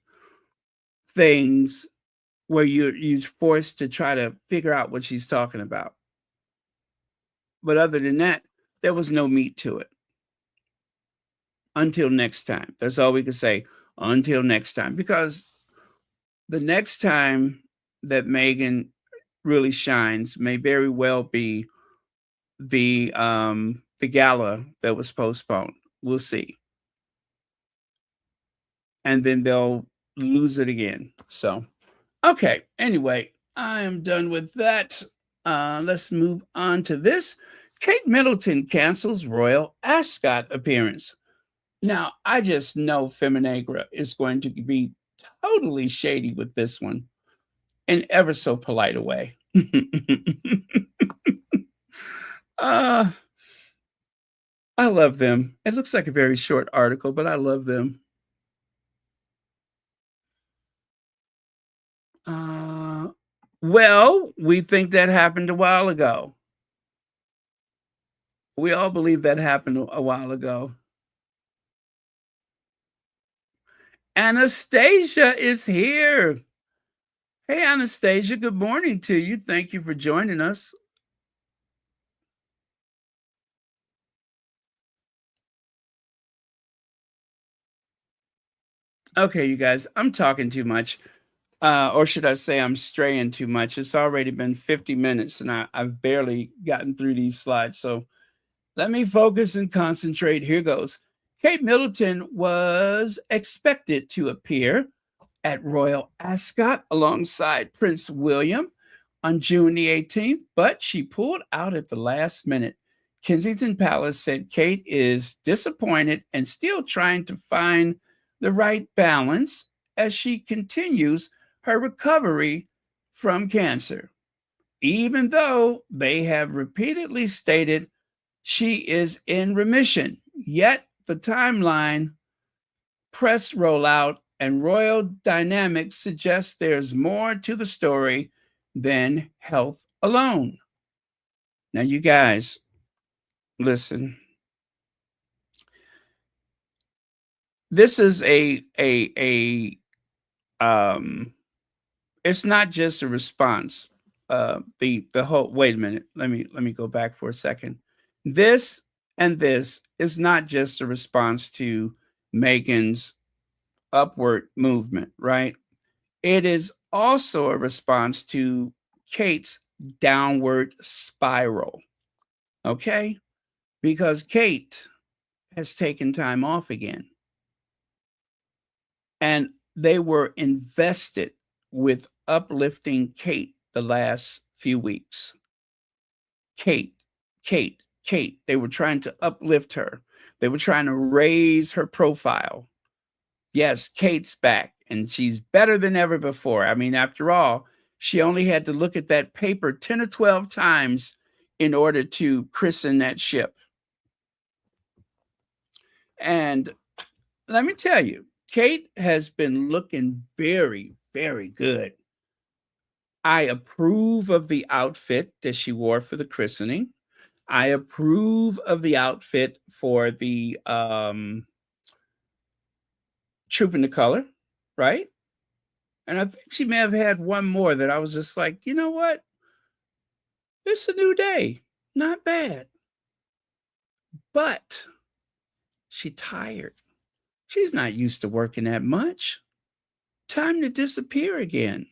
things where you're forced to try to figure out what she's talking about. But other than that, there was no meat to it. Until next time. That's all we can say. Until next time. Because the next time that Meghan really shines may very well be the gala that was postponed. We'll see. And then they'll lose it again. So okay. Anyway, I am done with that. Let's move on to this. Kate Middleton cancels royal Ascot appearance. Now, I just know Feminagra is going to be totally shady with this one in ever so polite a way. uh, I love them. It looks like a very short article, but I love them. Uh, well, we think that happened a while ago. We all believe that happened a while ago. Anastasia is here. Hey, Anastasia, good morning to you. Thank you for joining us. Okay, you guys, I'm talking too much. Or should I say I'm straying too much? It's already been 50 minutes and I've barely gotten through these slides. So let me focus and concentrate. Here goes. Kate Middleton was expected to appear at Royal Ascot alongside Prince William on June the 18th, but she pulled out at the last minute. Kensington Palace said Kate is disappointed and still trying to find the right balance as she continues her recovery from cancer, even though they have repeatedly stated she is in remission. Yet the timeline, press rollout, and royal dynamics suggest there's more to the story than health alone. Now, you guys, listen. This is it's not just a response. The whole wait a minute. Let me go back for a second. This and this is not just a response to Meghan's upward movement, right? It is also a response to Kate's downward spiral. Okay? Because Kate has taken time off again. And they were invested with uplifting Kate the last few weeks. Kate, Kate, Kate. They were trying to uplift her. They were trying to raise her profile. Yes, Kate's back and she's better than ever before. I mean, after all, she only had to look at that paper 10 or 12 times in order to christen that ship. And let me tell you, Kate has been looking very, very good. I approve of the outfit that she wore for the christening. I approve of the outfit for the Troop in the Color, right? And I think she may have had one more that I was just like, you know what? It's a new day. Not bad. But she's tired. She's not used to working that much. Time to disappear again.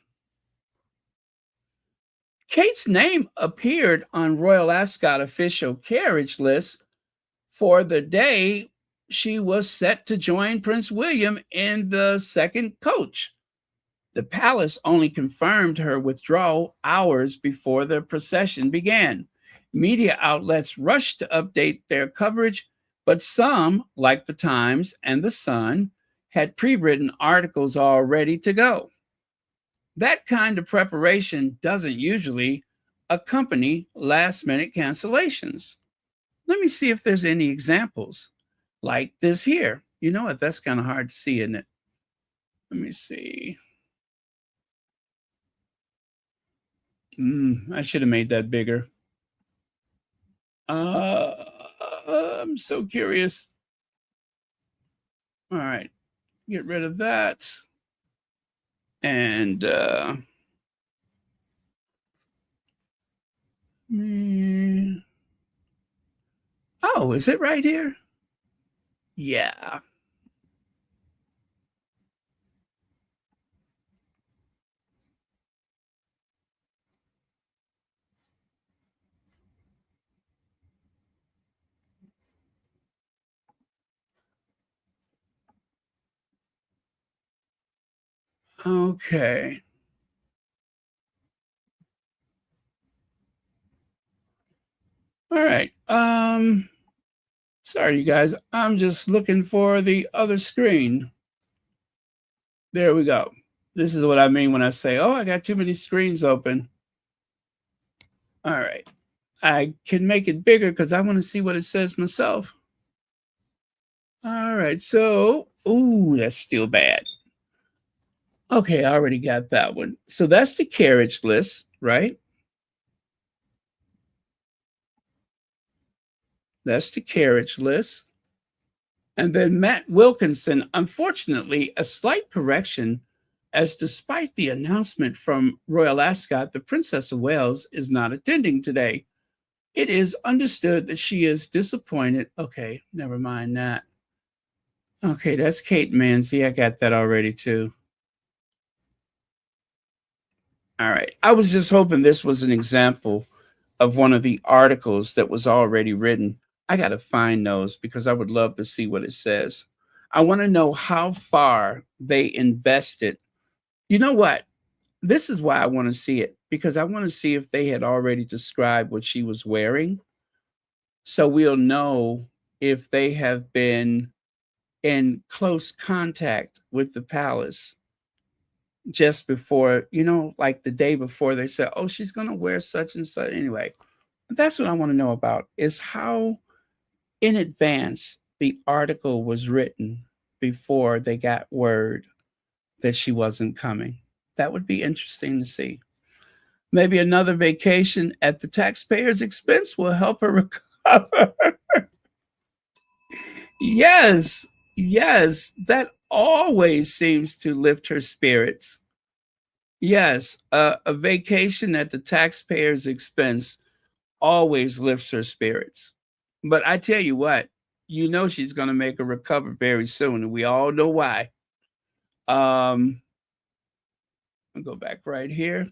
Kate's name appeared on Royal Ascot official carriage list for the day she was set to join Prince William in the second coach. The palace only confirmed her withdrawal hours before the procession began. Media outlets rushed to update their coverage, but some, like the Times and the Sun, had pre-written articles all ready to go. That kind of preparation doesn't usually accompany last-minute cancellations. Let me see if there's any examples like this here. You know what? That's kind of hard to see, isn't it? Let me see. I should have made that bigger. I'm so curious. All right, get rid of that. And oh, is it right here? Yeah. Okay. All right. Sorry, you guys. I'm just looking for the other screen. There we go. This is what I mean when I say, oh, I got too many screens open. All right. I can make it bigger because I want to see what it says myself. All right. So, ooh, that's still bad. Okay, I already got that one. So that's the carriage list, right? That's the carriage list. And then Matt Wilkinson, unfortunately, a slight correction, as despite the announcement from Royal Ascot, the Princess of Wales is not attending today. It is understood that she is disappointed. Okay, never mind that. Okay, that's Kate Manzi. I got that already too. All right. I was just hoping this was an example of one of the articles that was already written. I got to find those because I would love to see what it says. I want to know how far they invested. You know what? This is why I want to see it because I want to see if they had already described what she was wearing. So we'll know if they have been in close contact with the palace just before, like the day before they said, oh, she's going to wear such and such. Anyway, that's what I want to know about is how in advance the article was written before they got word that she wasn't coming. That would be interesting to see. Maybe another vacation at the taxpayer's expense will help her recover. Yes, yes, that always seems to lift her spirits. Yes, a vacation at the taxpayer's expense always lifts her spirits. But I tell you what, she's going to make a recover very soon, and we all know why. I'll go back right here.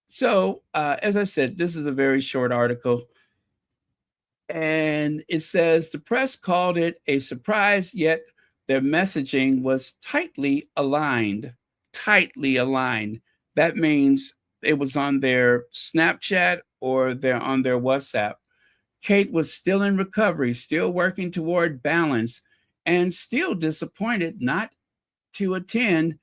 So, as I said, this is a very short article, and it says the press called it a surprise, yet their messaging was tightly aligned. Tightly aligned. That means it was on their Snapchat or they're on their WhatsApp. Kate was still in recovery, still working toward balance, and still disappointed not to attend.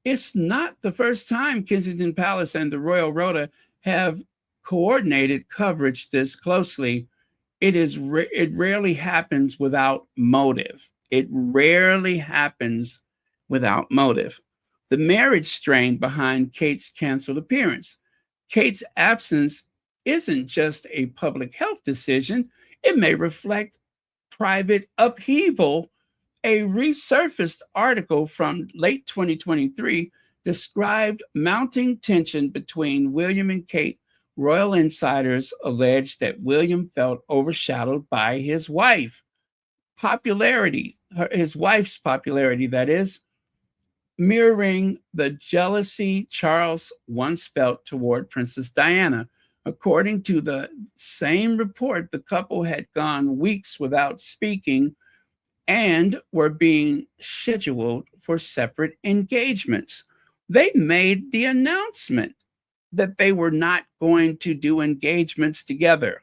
It's not the first time Kensington Palace and the Royal Rota have coordinated coverage this closely. It rarely happens without motive. It rarely happens without motive. The marriage strain behind Kate's canceled appearance. Kate's absence isn't just a public health decision, it may reflect private upheaval. A resurfaced article from late 2023 described mounting tension between William and Kate. Royal insiders alleged that William felt overshadowed by his wife. His wife's popularity, that is, mirroring the jealousy Charles once felt toward Princess Diana. According to the same report, the couple had gone weeks without speaking and were being scheduled for separate engagements. They made the announcement that they were not going to do engagements together.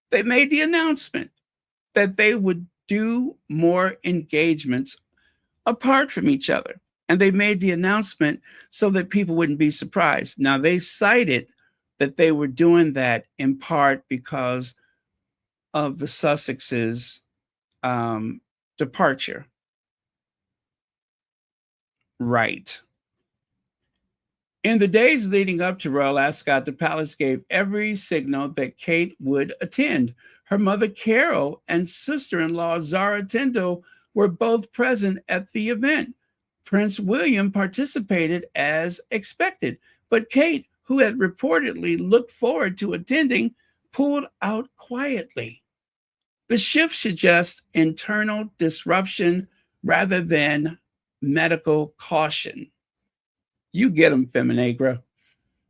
They made the announcement that they would do more engagements apart from each other. And they made the announcement so that people wouldn't be surprised. Now, they cited that they were doing that in part because of the Sussexes' departure. Right. In the days leading up to Royal Ascot, the palace gave every signal that Kate would attend. Her mother, Carol, and sister in law, Zara Tindall, were both present at the event. Prince William participated as expected, but Kate, who had reportedly looked forward to attending, pulled out quietly. The shift suggests internal disruption rather than medical caution. You get them, Feminagra.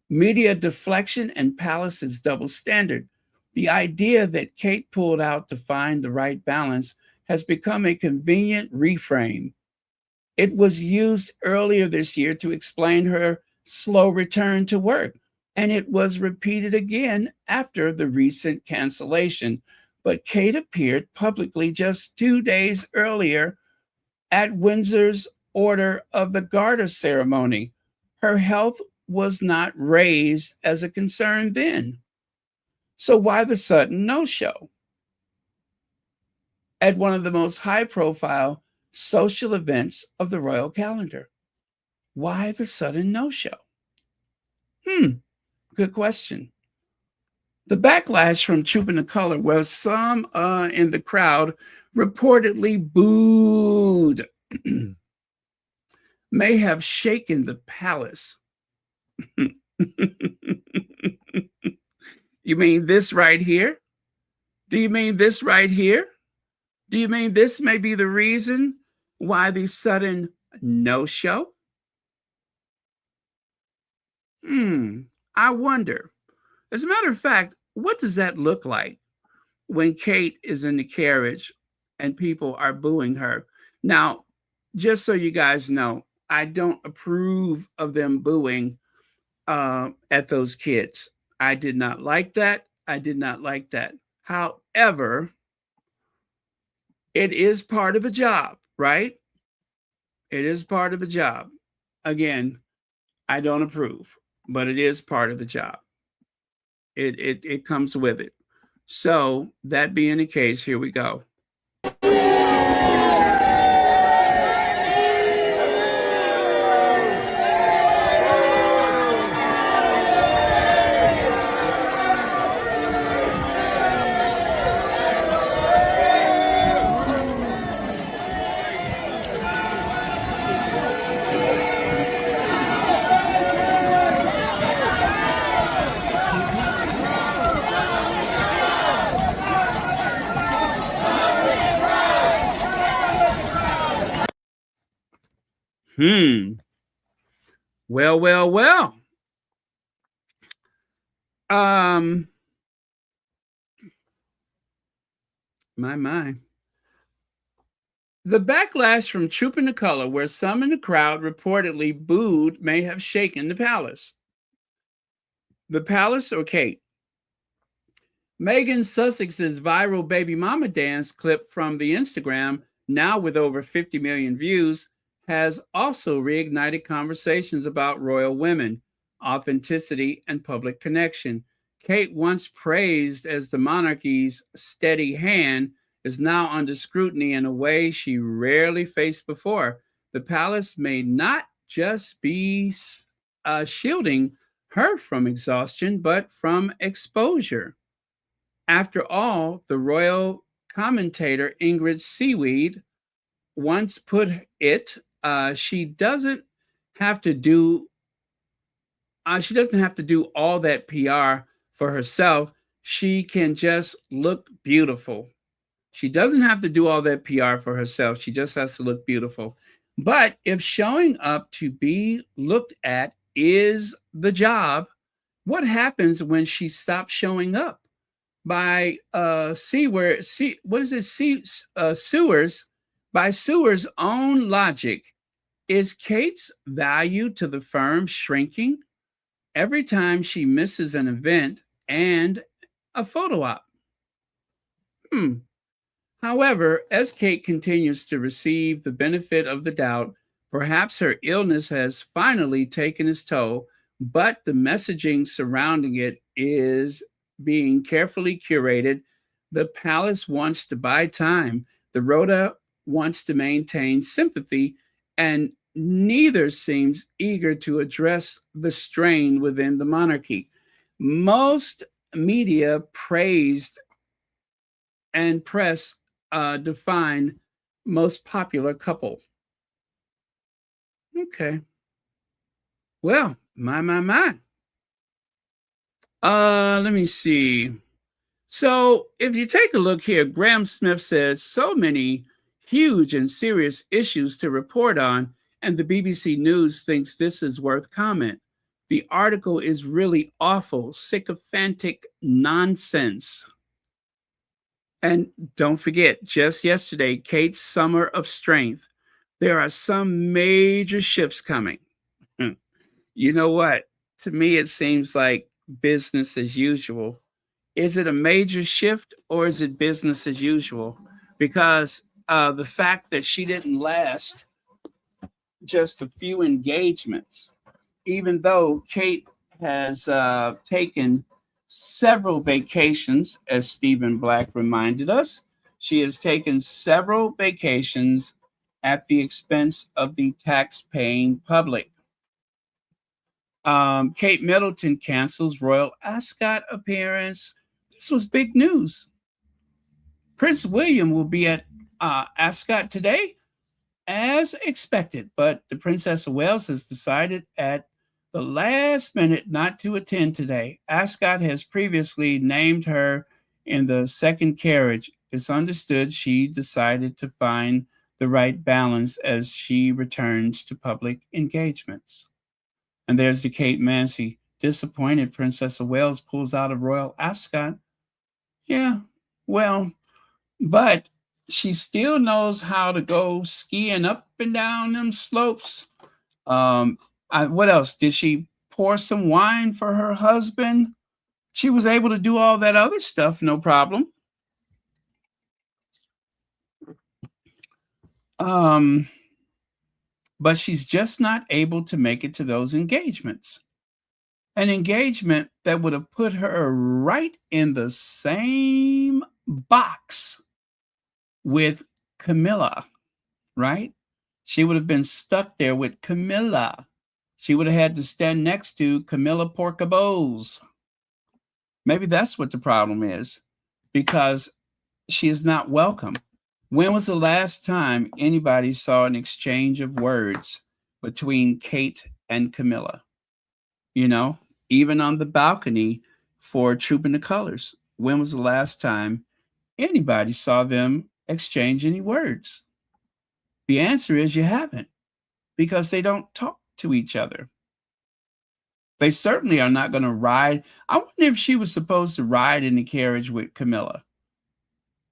Media deflection and Palace's double standard. The idea that Kate pulled out to find the right balance has become a convenient reframe. It was used earlier this year to explain her slow return to work, and it was repeated again after the recent cancellation. But Kate appeared publicly just 2 days earlier at Windsor's Order of the Garter ceremony. Her health was not raised as a concern then. So why the sudden no-show at one of the most high-profile social events of the royal calendar? Why the sudden no-show? Good question. The backlash from Trooping the Color was some in the crowd reportedly booed may have shaken the palace. You mean this right here? Do you mean this right here? Do you mean this may be the reason why the sudden no-show? I wonder. As a matter of fact, what does that look like when Kate is in the carriage and people are booing her? Now, just so you guys know, I don't approve of them booing at those kids. I did not like that. I did not like that. However, it is part of the job, right? It is part of the job. Again, I don't approve, but it is part of the job. It comes with it. So that being the case, here we go. Well, well, well. Um, my. The backlash from Trooping the Color, where some in the crowd reportedly booed, may have shaken the palace. The palace or Kate? Meghan Sussex's viral baby mama dance clip from the Instagram, now with over 50 million views, has also reignited conversations about royal women, authenticity, and public connection. Kate, once praised as the monarchy's steady hand, is now under scrutiny in a way she rarely faced before. The palace may not just be shielding her from exhaustion, but from exposure. After all, the royal commentator Ingrid Seaweed once put it, she doesn't have to do all that PR for herself. She can just look beautiful. She doesn't have to do all that PR for herself. She just has to look beautiful. But if showing up to be looked at is the job, what happens when she stops showing up? By Sewers, by Sewers' own logic, is Kate's value to the firm shrinking every time she misses an event and a photo op? However, as Kate continues to receive the benefit of the doubt, perhaps her illness has finally taken its toll, but the messaging surrounding it is being carefully curated. The palace wants to buy time, the Rhoda wants to maintain sympathy, and neither seems eager to address the strain within the monarchy. Most media praised and press define most popular couple. Okay. Well, my. Let me see. So if you take a look here, Graham Smith says so many huge and serious issues to report on, and the BBC News thinks this is worth comment. The article is really awful, sycophantic nonsense. And don't forget, just yesterday, Kate's Summer of Strength. There are some major shifts coming. You know what? To me, it seems like business as usual. Is it a major shift or is it business as usual? Because the fact that she didn't last just a few engagements, even though Kate has taken several vacations, as Stephen Black reminded us. She has taken several vacations at the expense of the tax-paying public. Kate Middleton cancels Royal Ascot appearance. This was big news. Prince William will be at Ascot today, as expected, but the Princess of Wales has decided at the last minute not to attend today. Ascot has previously named her in the second carriage. It's understood she decided to find the right balance as she returns to public engagements. And there's the Kate Mancy. Disappointed Princess of Wales pulls out of Royal Ascot. Yeah, well, but she still knows how to go skiing up and down them slopes. Um, what else? Did she pour some wine for her husband? She was able to do all that other stuff, no problem. Um, but she's just not able to make it to those engagements. An engagement that would have put her right in the same box with Camilla, right? She would have been stuck there with Camilla. She would have had to stand next to Camilla Porcabose. Maybe that's what the problem is, because she is not welcome. When was the last time anybody saw an exchange of words between Kate and Camilla? You know, even on the balcony for Trooping the Colors. When was the last time anybody saw them exchange any words? The answer is you haven't, because they don't talk to each other. They certainly are not going to ride. I wonder if she was supposed to ride in the carriage with Camilla.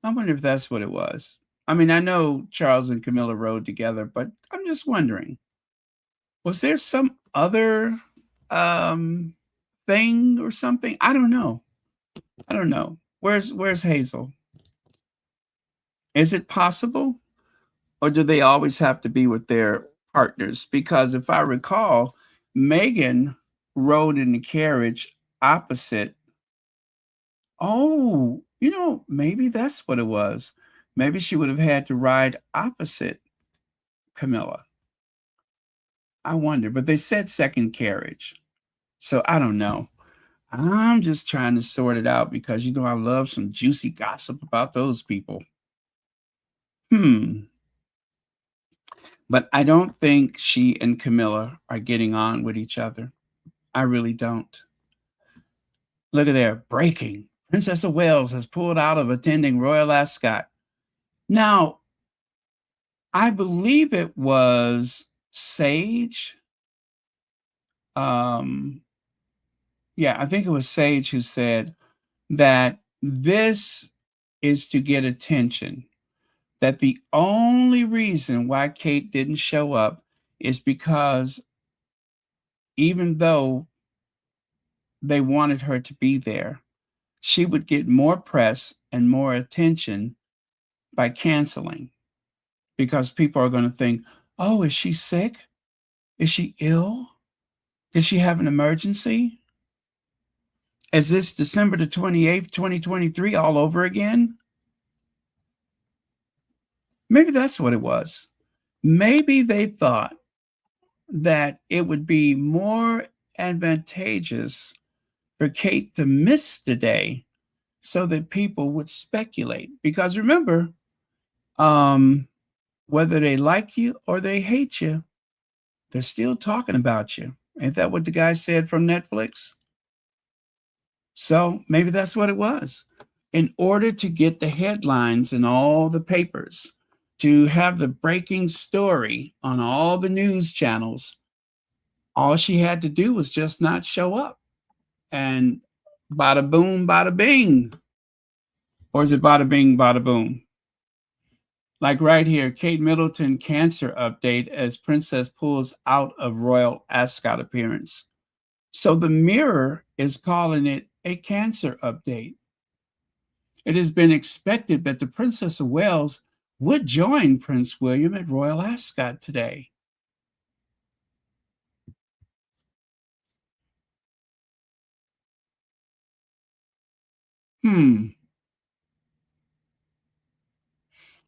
I wonder if that's what it was. I mean, I know Charles and Camilla rode together, but I'm just wondering, was there some other thing or something? I don't know. I don't know. Where's Hazel? Is it possible? Or do they always have to be with their partners? Because if I recall, Meghan rode in the carriage opposite. Oh, maybe that's what it was. Maybe she would have had to ride opposite Camilla. I wonder, but they said second carriage. So I don't know. I'm just trying to sort it out because I love some juicy gossip about those people. But I don't think she and Camilla are getting on with each other. I really don't. Look at there, breaking. Princess of Wales has pulled out of attending Royal Ascot. Now, I believe it was Sage. Yeah, I think it was Sage who said that this is to get attention. That the only reason why Kate didn't show up is because even though they wanted her to be there, she would get more press and more attention by canceling, because people are going to think, oh, is she sick? Is she ill? Did she have an emergency? Is this December the 28th, 2023 all over again? Maybe that's what it was. Maybe they thought that it would be more advantageous for Kate to miss the day so that people would speculate. Because remember, whether they like you or they hate you, they're still talking about you. Ain't that what the guy said from Netflix? So maybe that's what it was. In order to get the headlines in all the papers, to have the breaking story on all the news channels, all she had to do was just not show up. And bada boom, bada bing. Or is it bada bing, bada boom? Like right here, Kate Middleton cancer update as Princess pulls out of Royal Ascot appearance. So the Mirror is calling it a cancer update. It has been expected that the Princess of Wales would join Prince William at Royal Ascot today.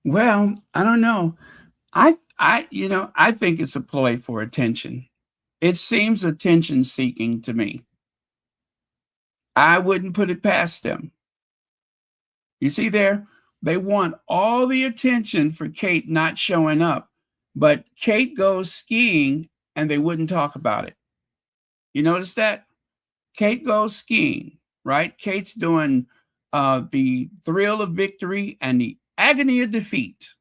Well, I don't know. I think it's a ploy for attention. It seems attention seeking to me. I wouldn't put it past them. You see there? They want all the attention for Kate not showing up, but Kate goes skiing and they wouldn't talk about it. You notice that? Kate goes skiing, right? Kate's doing the thrill of victory and the agony of defeat.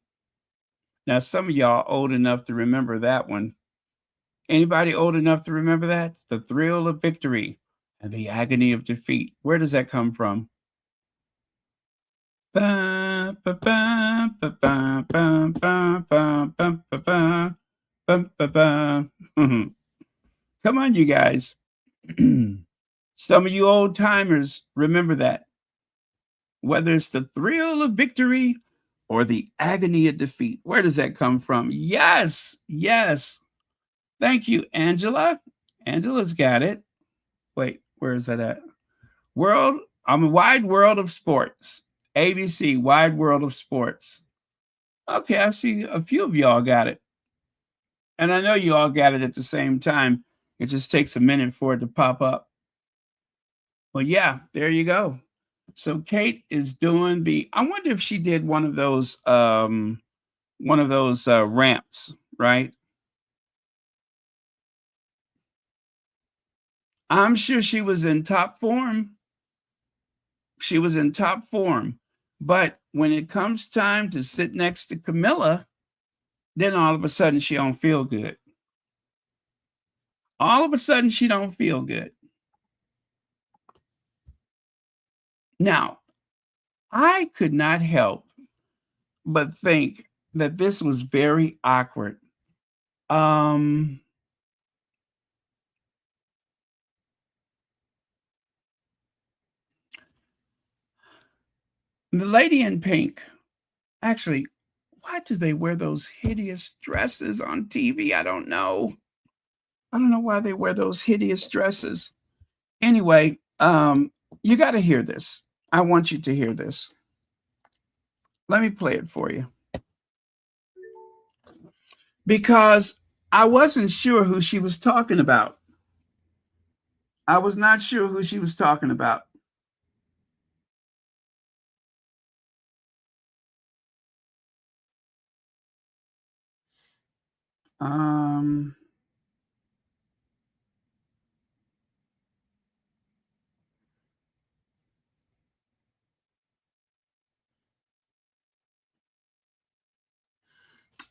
Now, some of y'all old enough to remember that one. Anybody old enough to remember that? The thrill of victory and the agony of defeat. Where does that come from? Ba, ba, ba, ba, ba, ba, ba, ba, ba, ba, ba, ba, ba. Come on, you guys. Some of you old timers remember that. Whether it's the thrill of victory or the agony of defeat. Where does that come from? Yes, yes. Thank you, Angela. Angela's got it. Wait, where is that at? I'm a wide world of sports. ABC, wide world of sports. Okay, I see a few of y'all got it. And I know you all got it at the same time. It just takes a minute for it to pop up. Well, yeah, there you go. So Kate is doing I wonder if she did one of those ramps, right? I'm sure she was in top form. She was in top form. But when it comes time to sit next to Camilla, then all of a sudden she don't feel good. All of a sudden she don't feel good. Now, I could not help but think that this was very awkward. The lady in pink, actually, why do they wear those hideous dresses on TV? I don't know. I don't know why they wear those hideous dresses. Anyway, you got to hear this. I want you to hear this. Let me play it for you. Because I wasn't sure who she was talking about. I was not sure who she was talking about.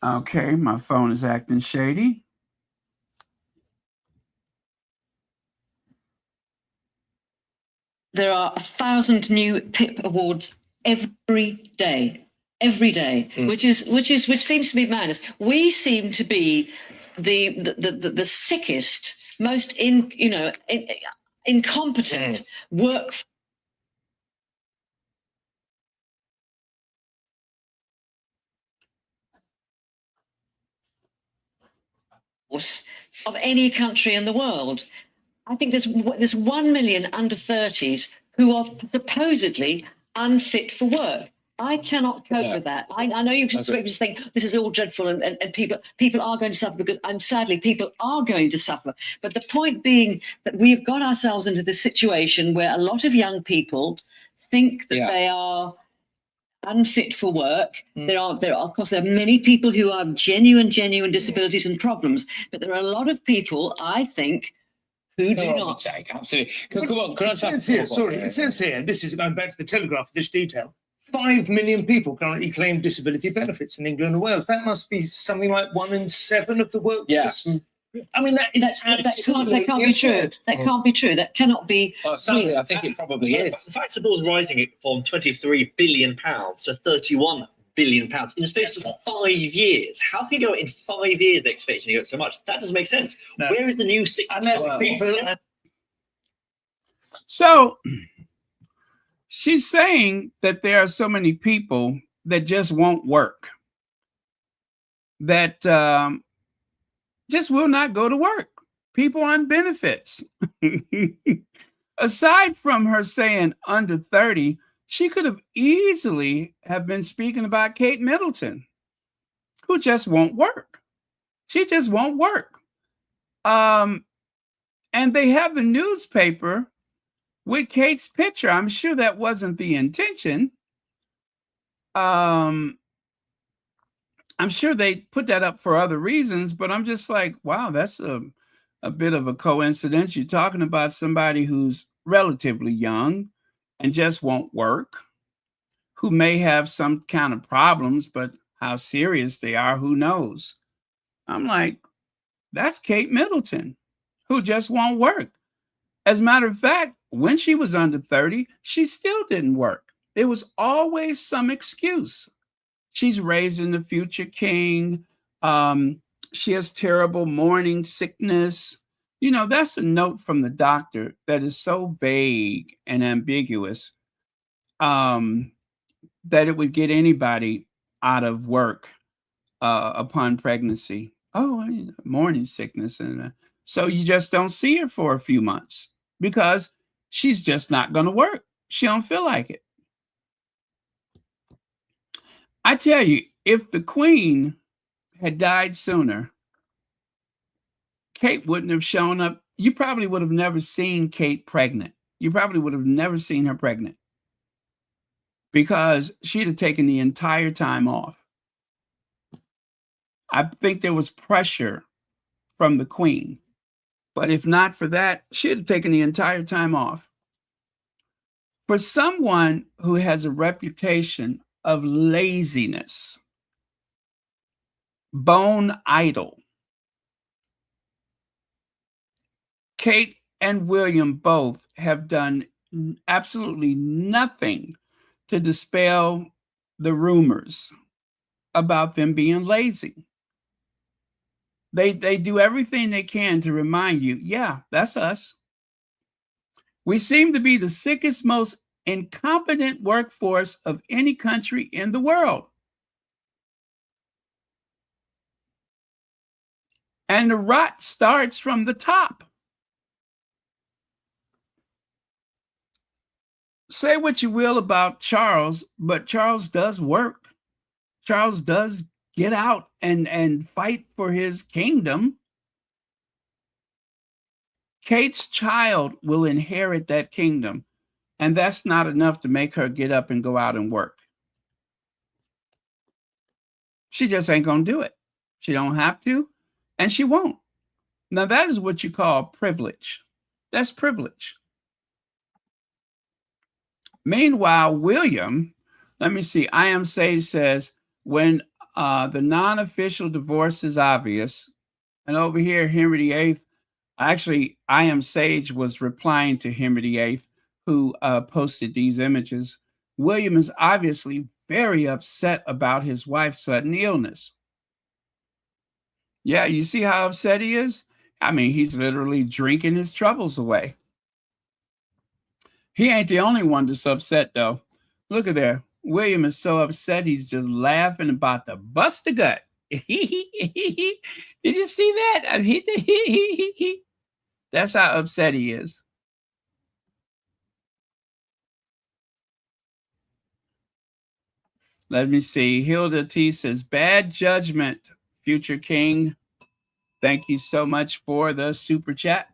Okay, my phone is acting shady. There are 1,000 new PIP awards every day, which seems to be madness. We seem to be the sickest, most incompetent work. Of any country in the world. I think there's 1 million under 30s who are supposedly unfit for work. I cannot cope with that. I know you expect me to think this is all dreadful and people are going to suffer and sadly people are going to suffer. But the point being that we've got ourselves into this situation where a lot of young people think that they are unfit for work. There are of course many people who have genuine disabilities and problems, but there are a lot of people, I think, who do not take. Absolutely. Come on, can I say it says here, this is going back to the Telegraph, this detail. 5 million people currently claim disability benefits in England and Wales. That must be something like 1 in 7 of the workforce. Yeah. I mean, that can't be true. That can't be true. That cannot be. Well, sadly, I think it probably is. The fact the bill's rising it from £23 billion to £31 billion in the space of 5 years. How can you go in 5 years they're expecting to go so much? That doesn't make sense. No. Where is the new 6? So she's saying that there are so many people that just won't work, that just will not go to work. People on benefits. Aside from her saying under 30, she could have easily have been speaking about Kate Middleton, who just won't work. She just won't work. And they have the newspaper with Kate's picture. I'm sure that wasn't the intention. I'm sure they put that up for other reasons, but I'm just like, wow, that's a bit of a coincidence. You're talking about somebody who's relatively young and just won't work, who may have some kind of problems, but how serious they are, who knows? I'm like, That's Kate Middleton, who just won't work. As a matter of fact, when she was under 30, she still didn't work. There was always some excuse. She's raising the future king. She has terrible morning sickness. You know, that's a note from the doctor that is so vague and ambiguous that it would get anybody out of work upon pregnancy. Oh, morning sickness. And so you just don't see her for a few months because she's just not going to work. She don't feel like it. I tell you, if the queen had died sooner, Kate wouldn't have shown up. You probably would have never seen Kate pregnant. You probably would have never seen her pregnant because she'd have taken the entire time off. I think there was pressure from the queen, but if not for that, she'd have taken the entire time off. For someone who has a reputation of laziness, bone idle, Kate and William both have done absolutely nothing to dispel the rumors about them being lazy. They do everything they can to remind you, yeah, that's us. We seem to be the sickest, most incompetent workforce of any country in the world. And the rot starts from the top. Say what you will about Charles, but Charles does work. Charles does get out and fight for his kingdom. Kate's child will inherit that kingdom, and that's not enough to make her get up and go out and work. She just ain't going to do it. She don't have to, and she won't. Now, that is what you call privilege. That's privilege. Meanwhile, William, let me see, I Am Sage says, when the non-official divorce is obvious, and over here, Henry VIII, actually, I Am Sage was replying to Henry VIII, who posted these images. William is obviously very upset about his wife's sudden illness. Yeah, you see how upset he is? I mean, he's literally drinking his troubles away. He ain't the only one that's upset, though. Look at there. William is so upset, he's just laughing about to bust a gut. Did you see that? That's how upset he is. Let me see. Hilda T says, bad judgment, future king. Thank you so much for the super chat.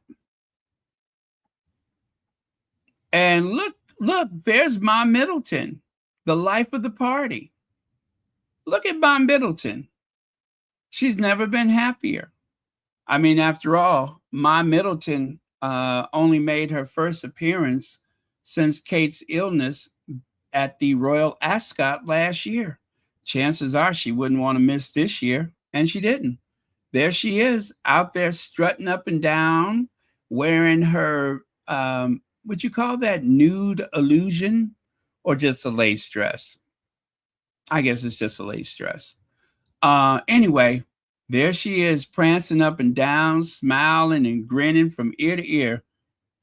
And look, there's Ma Middleton, the life of the party. Look at Ma Middleton. She's never been happier. I mean, after all, Ma Middleton only made her first appearance since Kate's illness at the Royal Ascot last year. Chances are she wouldn't want to miss this year, and she didn't. There she is, out there strutting up and down, wearing her would you call that nude illusion or just a lace dress? I guess it's just a lace dress. Anyway, there she is prancing up and down, smiling and grinning from ear to ear,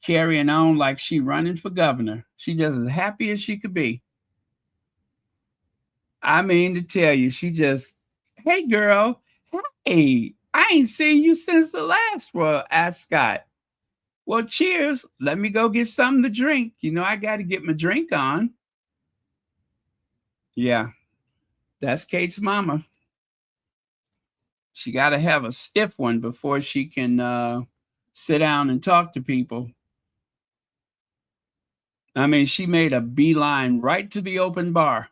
carrying on like she running for governor. She just as happy as she could be. I mean to tell you, she just, hey girl, hey, I ain't seen you since the last Royal Ascot. Well, cheers. Let me go get something to drink. You know, I got to get my drink on. Yeah, that's Kate's mama. She got to have a stiff one before she can sit down and talk to people. I mean, she made a beeline right to the open bar.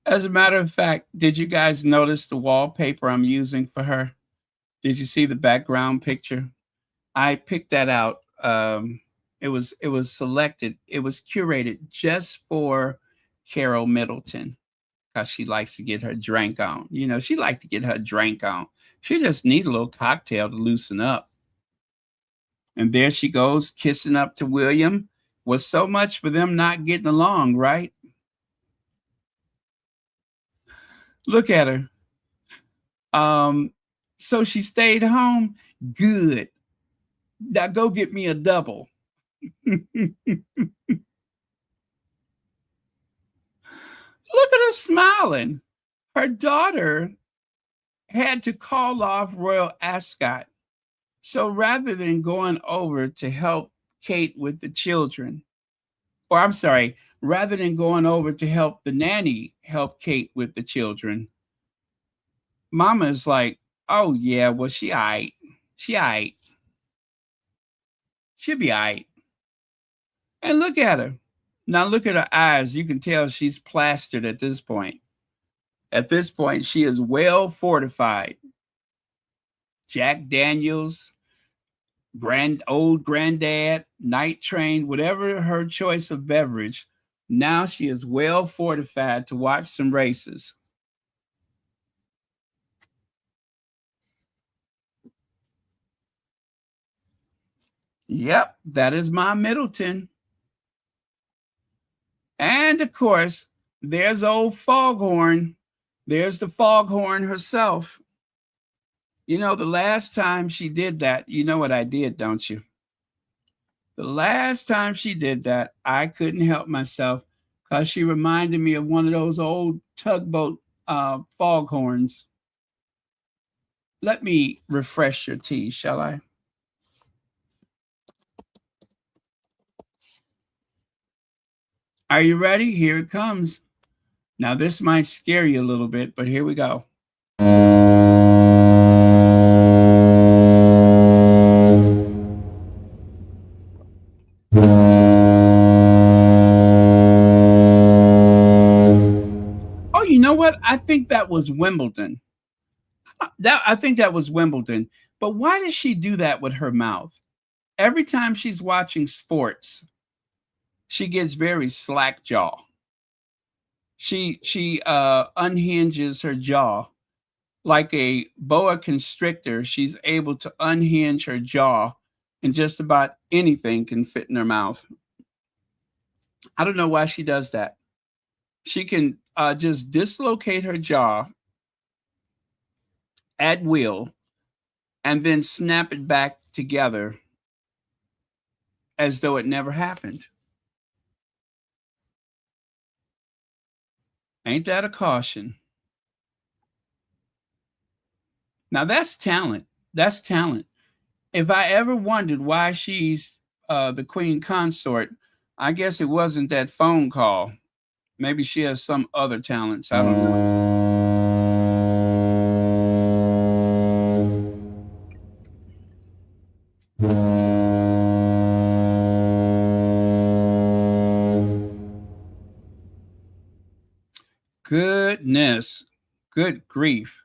As a matter of fact, did you guys notice the wallpaper I'm using for her? Did you see the background picture? I picked that out. It was selected. It was curated just for Carol Middleton. because she likes to get her drink on. You know, she likes to get her drink on. She just need a little cocktail to loosen up. And there she goes, kissing up to William. Was so much for them not getting along, right? Look at her. So she stayed home. Good. Now go get me a double. Look at her smiling. Her daughter had to call off Royal Ascot. So rather than going over to help Kate with the children, or I'm sorry, rather than going over to help the nanny help Kate with the children, Mama's like, oh yeah, well, she all right. She all right. She'll be all right. And look at her. Now look at her eyes. You can tell she's plastered at this point. At this point, she is well fortified. Jack Daniels, old granddad, night train, whatever her choice of beverage. Now she is well fortified to watch some races. Yep, that is my Middleton. And of course, there's old Foghorn. There's the Foghorn herself. You know, the last time she did that, you know what I did, don't you? The last time she did that, I couldn't help myself because she reminded me of one of those old tugboat foghorns. Let me refresh your tea, shall I? Are you ready? Here it comes. Now, this might scare you a little bit, but here we go. Oh, you know what? I think that was Wimbledon. I think that was Wimbledon. But why does she do that with her mouth? Every time she's watching sports, she gets very slack jaw. She unhinges her jaw like a boa constrictor. She's able to unhinge her jaw, and just about anything can fit in her mouth. I don't know why she does that. She can just dislocate her jaw at will and then snap it back together as though it never happened. Ain't that a caution? Now that's talent. That's talent. If I ever wondered why she's the queen consort, I guess it wasn't that phone call. Maybe she has some other talents. I don't know. Goodness. Good grief.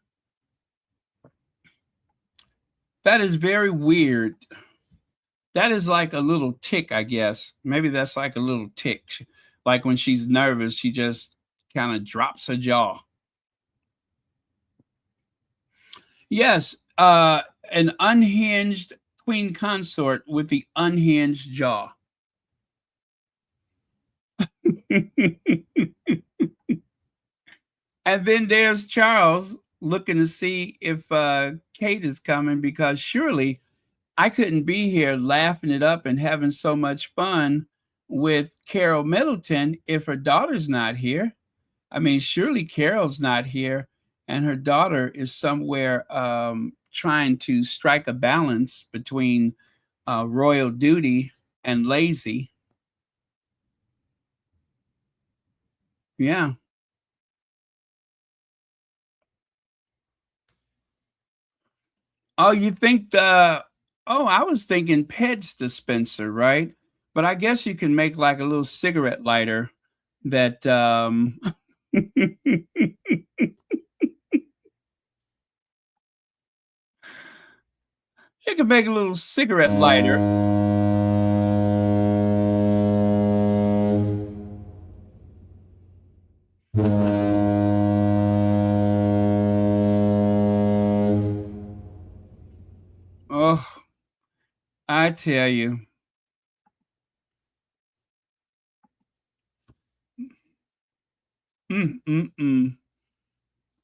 That is very weird. That is like a little tick, I guess. Maybe that's like a little tick. Like when she's nervous, she just kind of drops her jaw. Yes, an unhinged queen consort with the unhinged jaw. And then there's Charles looking to see if Kate is coming, because surely I couldn't be here laughing it up and having so much fun with Carol Middleton if her daughter's not here. I mean, surely Carol's not here and her daughter is somewhere trying to strike a balance between royal duty and lazy. Yeah. Oh, you think I was thinking Peds dispenser, right? But I guess you can make like a little cigarette lighter that you can make a little cigarette lighter. I tell you.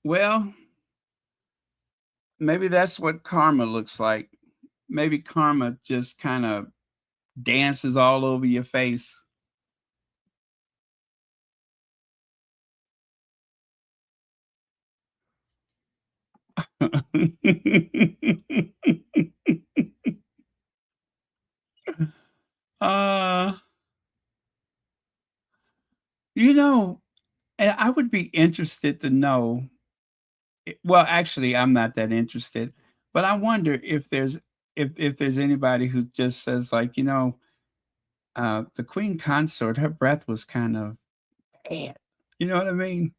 Well, maybe that's what karma looks like. Maybe karma just kind of dances all over your face. uh you know, and I would be interested to know. Well, actually, I'm not that interested, but I wonder if there's anybody who just says like, the Queen Consort, her breath was kind of bad. You know what I mean?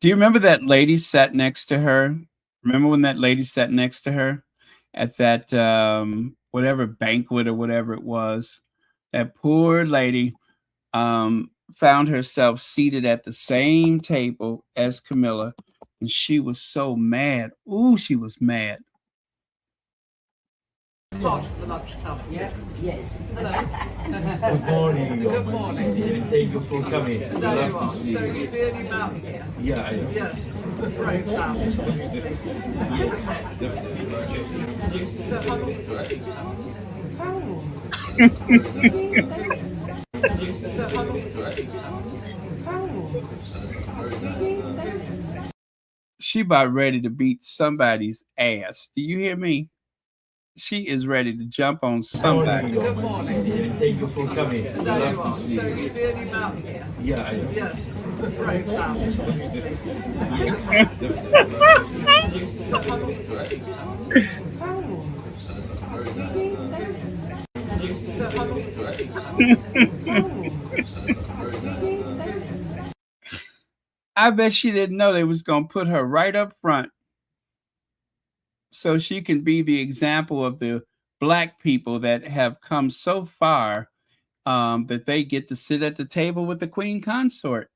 Do you remember that lady sat next to her? Remember when that lady sat next to her at that whatever banquet or whatever it was? That poor lady found herself seated at the same table as Camilla, and she was so mad. Ooh, she was mad. Part of the lunch club. Yeah. Yes. Hello. Good morning. Good morning. Thank you for coming. There you are. So you really Mountain here? Yeah, I am. Yes. Great family. So how long? So how long? She about ready to beat somebody's ass. Do you hear me? She is ready to jump on somebody. Good morning. Thank you for coming. There you are. So you really Mountain here? Yeah, I am. Yes. Great family. So how long? So how long? I bet she didn't know they was gonna put her right up front so she can be the example of the Black people that have come so far that they get to sit at the table with the Queen Consort.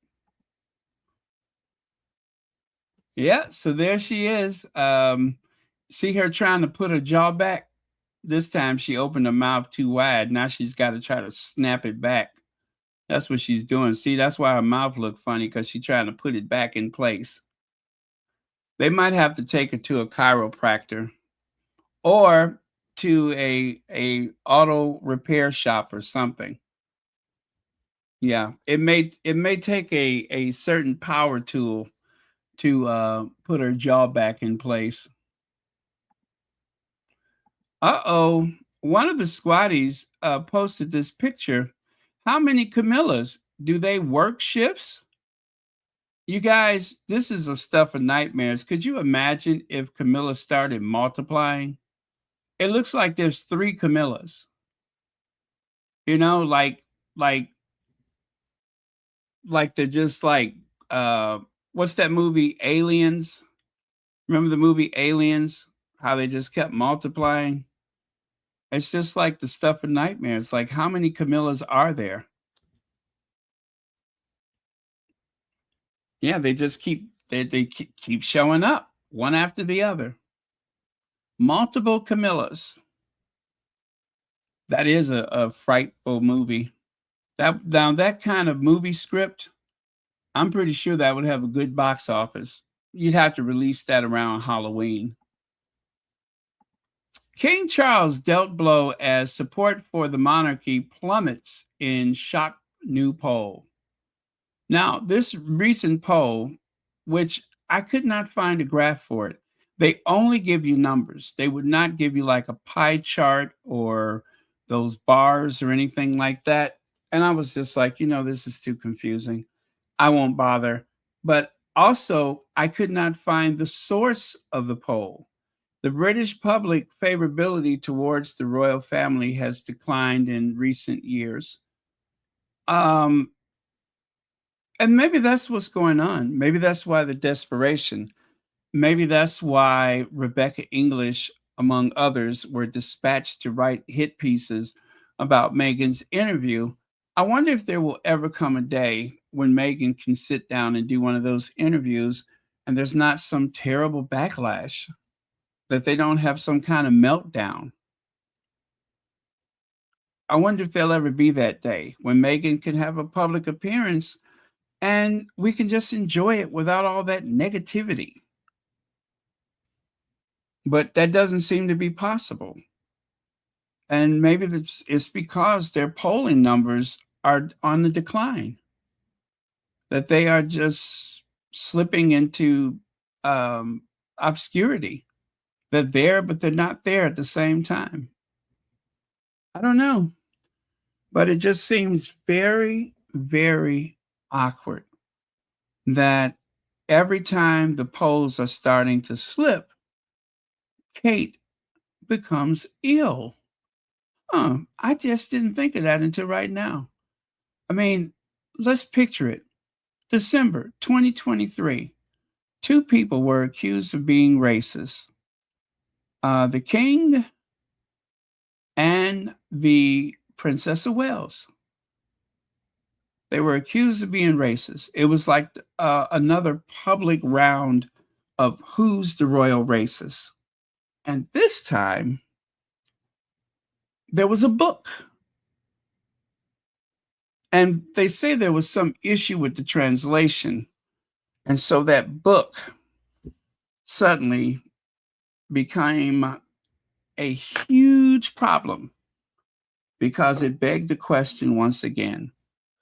Yeah, so there she is. See her trying to put her jaw back? This time she opened her mouth too wide. Now she's got to try to snap it back. That's what she's doing. See, that's why her mouth looked funny, because she's trying to put it back in place. They might have to take her to a chiropractor or to a auto repair shop or something. Yeah, it may take a certain power tool to put her jaw back in place. Uh-oh. One of the squatties posted this picture. How many Camillas? Do they work shifts? You guys, this is a stuff of nightmares. Could you imagine if Camilla started multiplying? It looks like there's 3 Camillas. You know, like they're just like what's that movie, Aliens? Remember the movie Aliens? How they just kept multiplying? It's just like the stuff of nightmares. Like, how many Camillas are there? Yeah, they just keep showing up one after the other. Multiple Camillas. That is a frightful movie. That kind of movie script, I'm pretty sure that would have a good box office. You'd have to release that around Halloween. King Charles dealt blow as support for the monarchy plummets in shock new poll. Now, this recent poll, which I could not find a graph for it, they only give you numbers. They would not give you like a pie chart or those bars or anything like that. And I was just like, this is too confusing. I won't bother. But also, I could not find the source of the poll. The British public favorability towards the royal family has declined in recent years. And maybe that's what's going on. Maybe that's why the desperation. Maybe that's why Rebecca English, among others, were dispatched to write hit pieces about Meghan's interview. I wonder if there will ever come a day when Meghan can sit down and do one of those interviews and there's not some terrible backlash, that they don't have some kind of meltdown. I wonder if there'll ever be that day when Meghan can have a public appearance and we can just enjoy it without all that negativity. But that doesn't seem to be possible. And maybe it's because their polling numbers are on the decline, that they are just slipping into obscurity. They're there, but they're not there at the same time. I don't know. But it just seems very, very awkward that every time the polls are starting to slip, Kate becomes ill. I just didn't think of that until right now. I mean, let's picture it. December 2023, two people were accused of being racist. The king and the Princess of Wales. They were accused of being racist. It was like another public round of who's the royal racist. And this time, there was a book. And they say there was some issue with the translation. And so that book suddenly became a huge problem because it begged the question once again,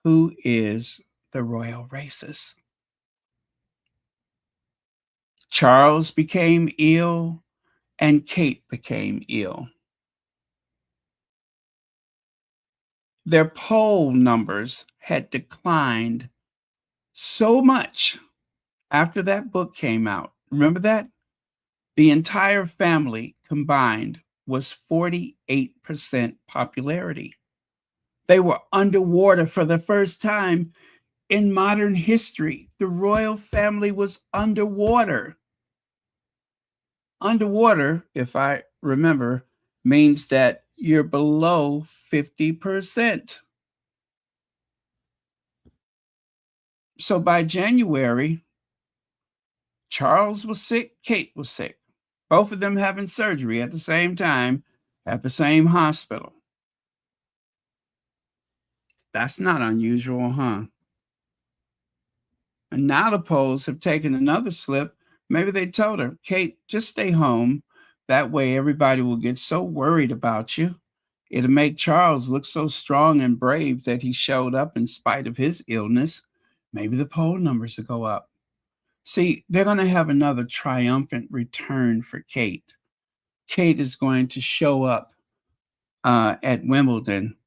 who is the royal racist? Charles became ill and Kate became ill. Their poll numbers had declined so much after that book came out. Remember that? The entire family combined was 48% popularity. They were underwater for the first time in modern history. The royal family was underwater. Underwater, if I remember, means that you're below 50%. So by January, Charles was sick, Kate was sick. Both of them having surgery at the same time at the same hospital. That's not unusual, huh? And now the polls have taken another slip. Maybe they told her, Kate, just stay home. That way everybody will get so worried about you. It'll make Charles look so strong and brave that he showed up in spite of his illness. Maybe the poll numbers will go up. See, they're going to have another triumphant return for Kate. Kate is going to show up at Wimbledon,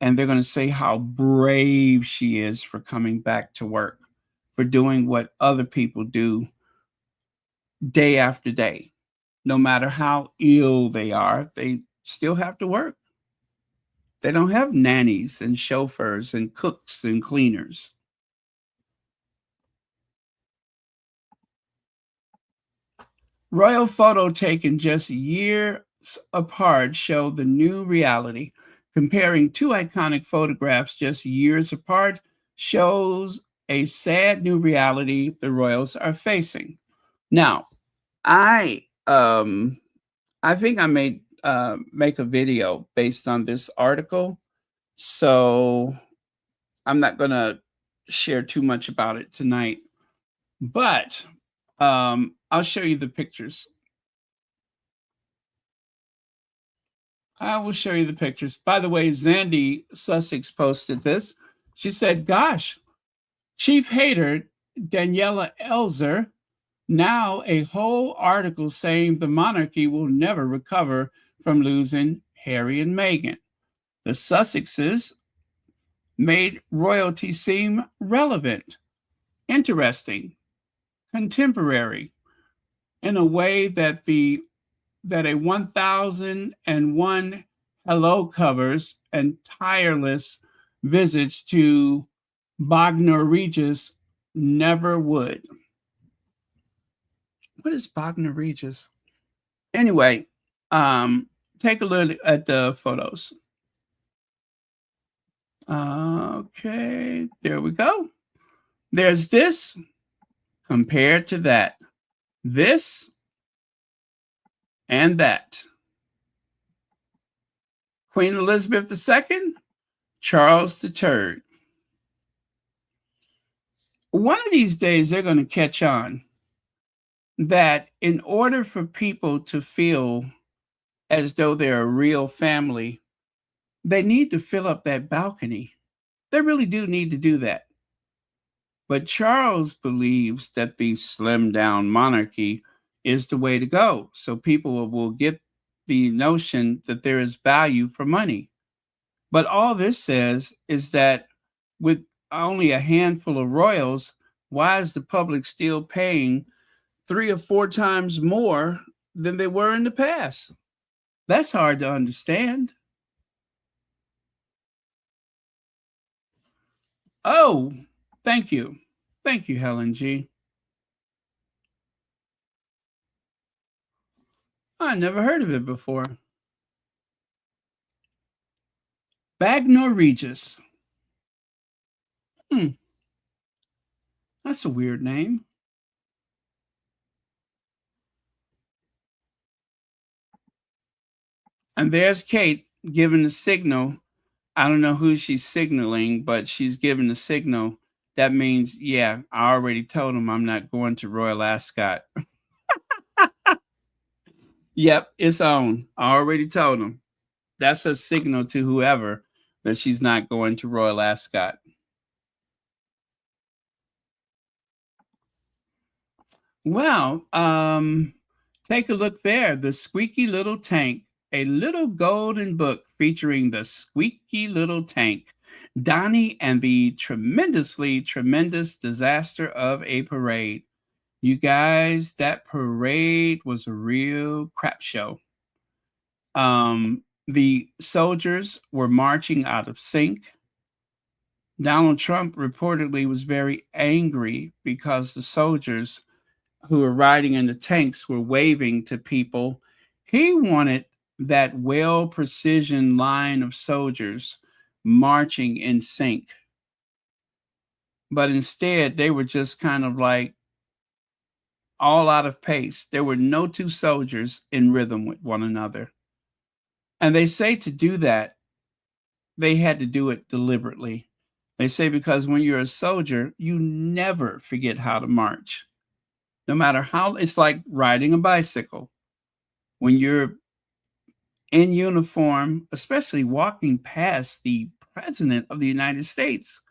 and they're going to say how brave she is for coming back to work, for doing what other people do day after day. No matter how ill they are, they still have to work. They don't have nannies and chauffeurs and cooks and cleaners. Royal photo taken just years apart show the new reality. Comparing two iconic photographs just years apart shows a sad new reality the royals are facing. Now, I think I may make a video based on this article, so I'm not going to share too much about it tonight, but I'll show you the pictures. I will show you the pictures. By the way, Zandy Sussex posted this. She said, gosh, chief hater Daniela Elzer, now a whole article saying the monarchy will never recover from losing Harry and Meghan. The Sussexes made royalty seem relevant, interesting, contemporary, in a way that a 1001 hello covers and tireless visits to Bognor Regis never would. What is Bognor Regis? Anyway, take a look at the photos. Okay, there we go. There's this compared to that. This and that. Queen Elizabeth II, Charles III. One of these days, they're going to catch on that in order for people to feel as though they're a real family, they need to fill up that balcony. They really do need to do that. But Charles believes that the slimmed down monarchy is the way to go. So people will get the notion that there is value for money. But all this says is that with only a handful of royals, why is the public still paying 3 or 4 times more than they were in the past? That's hard to understand. Oh, thank you. Thank you, Helen G. I never heard of it before. Bagnor Regis. That's a weird name. And there's Kate giving the signal. I don't know who she's signaling, but she's giving the signal. That means, yeah, I already told him I'm not going to Royal Ascot. Yep, it's on. I already told him. That's a signal to whoever that she's not going to Royal Ascot. Well, take a look there. The Squeaky Little Tank, a little golden book featuring the squeaky little tank, Donnie and the tremendously tremendous disaster of a parade. You guys, that parade was a real crap show. The soldiers were marching out of sync. Donald Trump reportedly was very angry because the soldiers who were riding in the tanks were waving to people. He wanted that well precision line of soldiers marching in sync. But instead, they were just kind of like all out of pace. There were no 2 soldiers in rhythm with one another. And they say to do that, they had to do it deliberately. They say because when you're a soldier, you never forget how to march. No matter how, it's like riding a bicycle. When you're in uniform, especially walking past the president of the United States,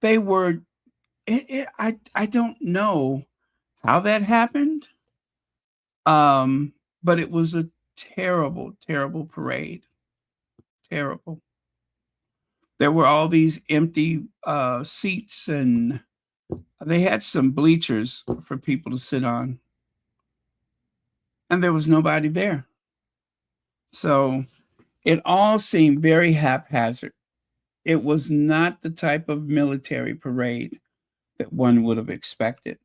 they were, I don't know how that happened, but it was a terrible, terrible parade. Terrible. There were all these empty seats, and they had some bleachers for people to sit on, and there was nobody there. So it all seemed very haphazard. It was not the type of military parade that one would have expected.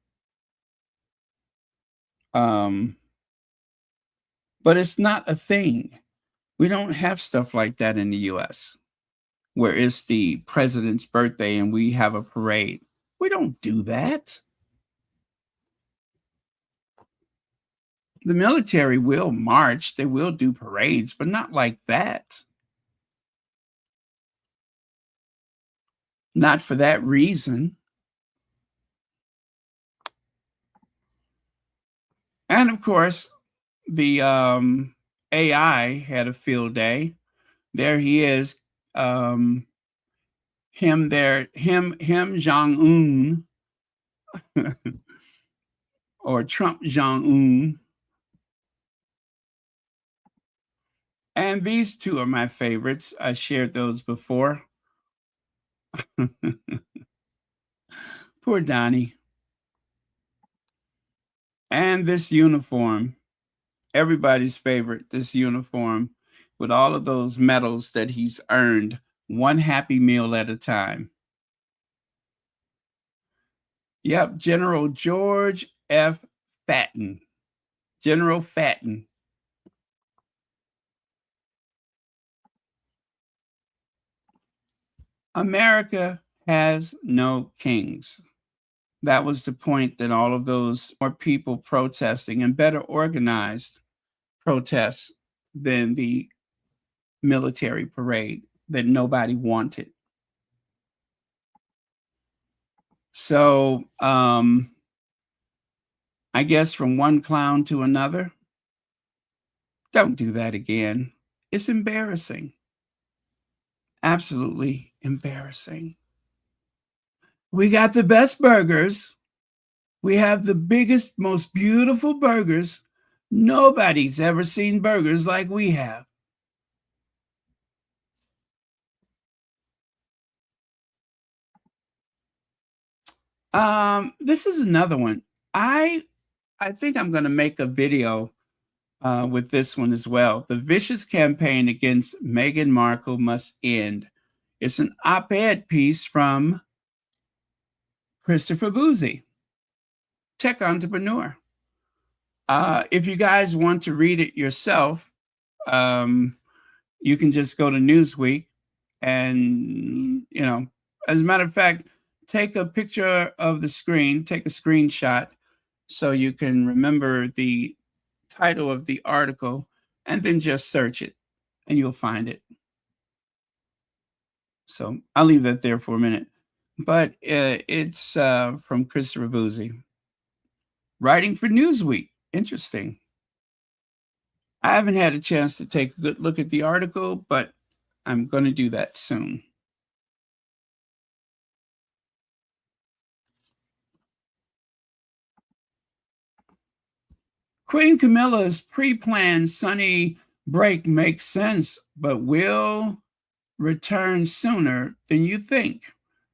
But it's not a thing. We don't have stuff like that in the US, where it's the president's birthday and we have a parade. We don't do that. The military will march, they will do parades, but not like that. Not for that reason. And of course, the AI had a field day. There he is, him Jong-un, or Trump Jong-un. And these 2 are my favorites. I shared those before. Poor Donnie. And this uniform, everybody's favorite, this uniform with all of those medals that he's earned, one happy meal at a time. Yep, General George F. Patton. General Patton. America has no kings. That was the point that all of those more people protesting and better organized protests than the military parade that nobody wanted. So I guess from one clown to another, don't do that again. It's embarrassing. Absolutely embarrassing. We got the best burgers. We have the biggest, most beautiful burgers. Nobody's ever seen burgers like we have. This is another one. I think I'm going to make a video with this one as well. The vicious campaign against Meghan Markle must end. It's an op-ed piece from Christopher Boozy, tech entrepreneur. If you guys want to read it yourself, you can just go to Newsweek and, you know, as a matter of fact, take a picture of the screen, take a screenshot so you can remember the title of the article, and then just search it and you'll find it. So I'll leave that there for a minute. But it's from Christopher Boozy. Writing for Newsweek. Interesting. I haven't had a chance to take a good look at the article, but I'm going to do that soon. Queen Camilla's pre-planned sunny break makes sense, but will return sooner than you think.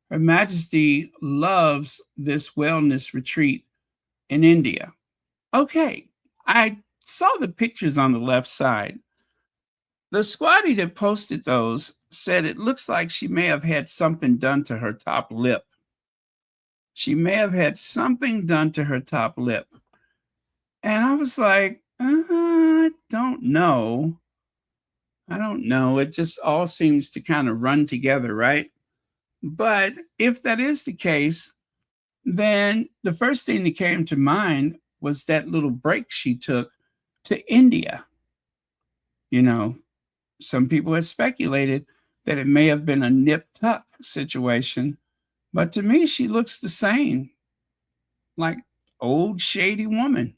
Her Majesty loves this wellness retreat in India. Okay, I saw the pictures on the left side. The squatty that posted those said it looks like she may have had something done to her top lip. She may have had something done to her top lip. And I was like, I don't know. I don't know. It just all seems to kind of run together, right? But if that is the case, then the first thing that came to mind was that little break she took to India. You know, some people have speculated that it may have been a nip-tuck situation, but to me, she looks the same, like old shady woman.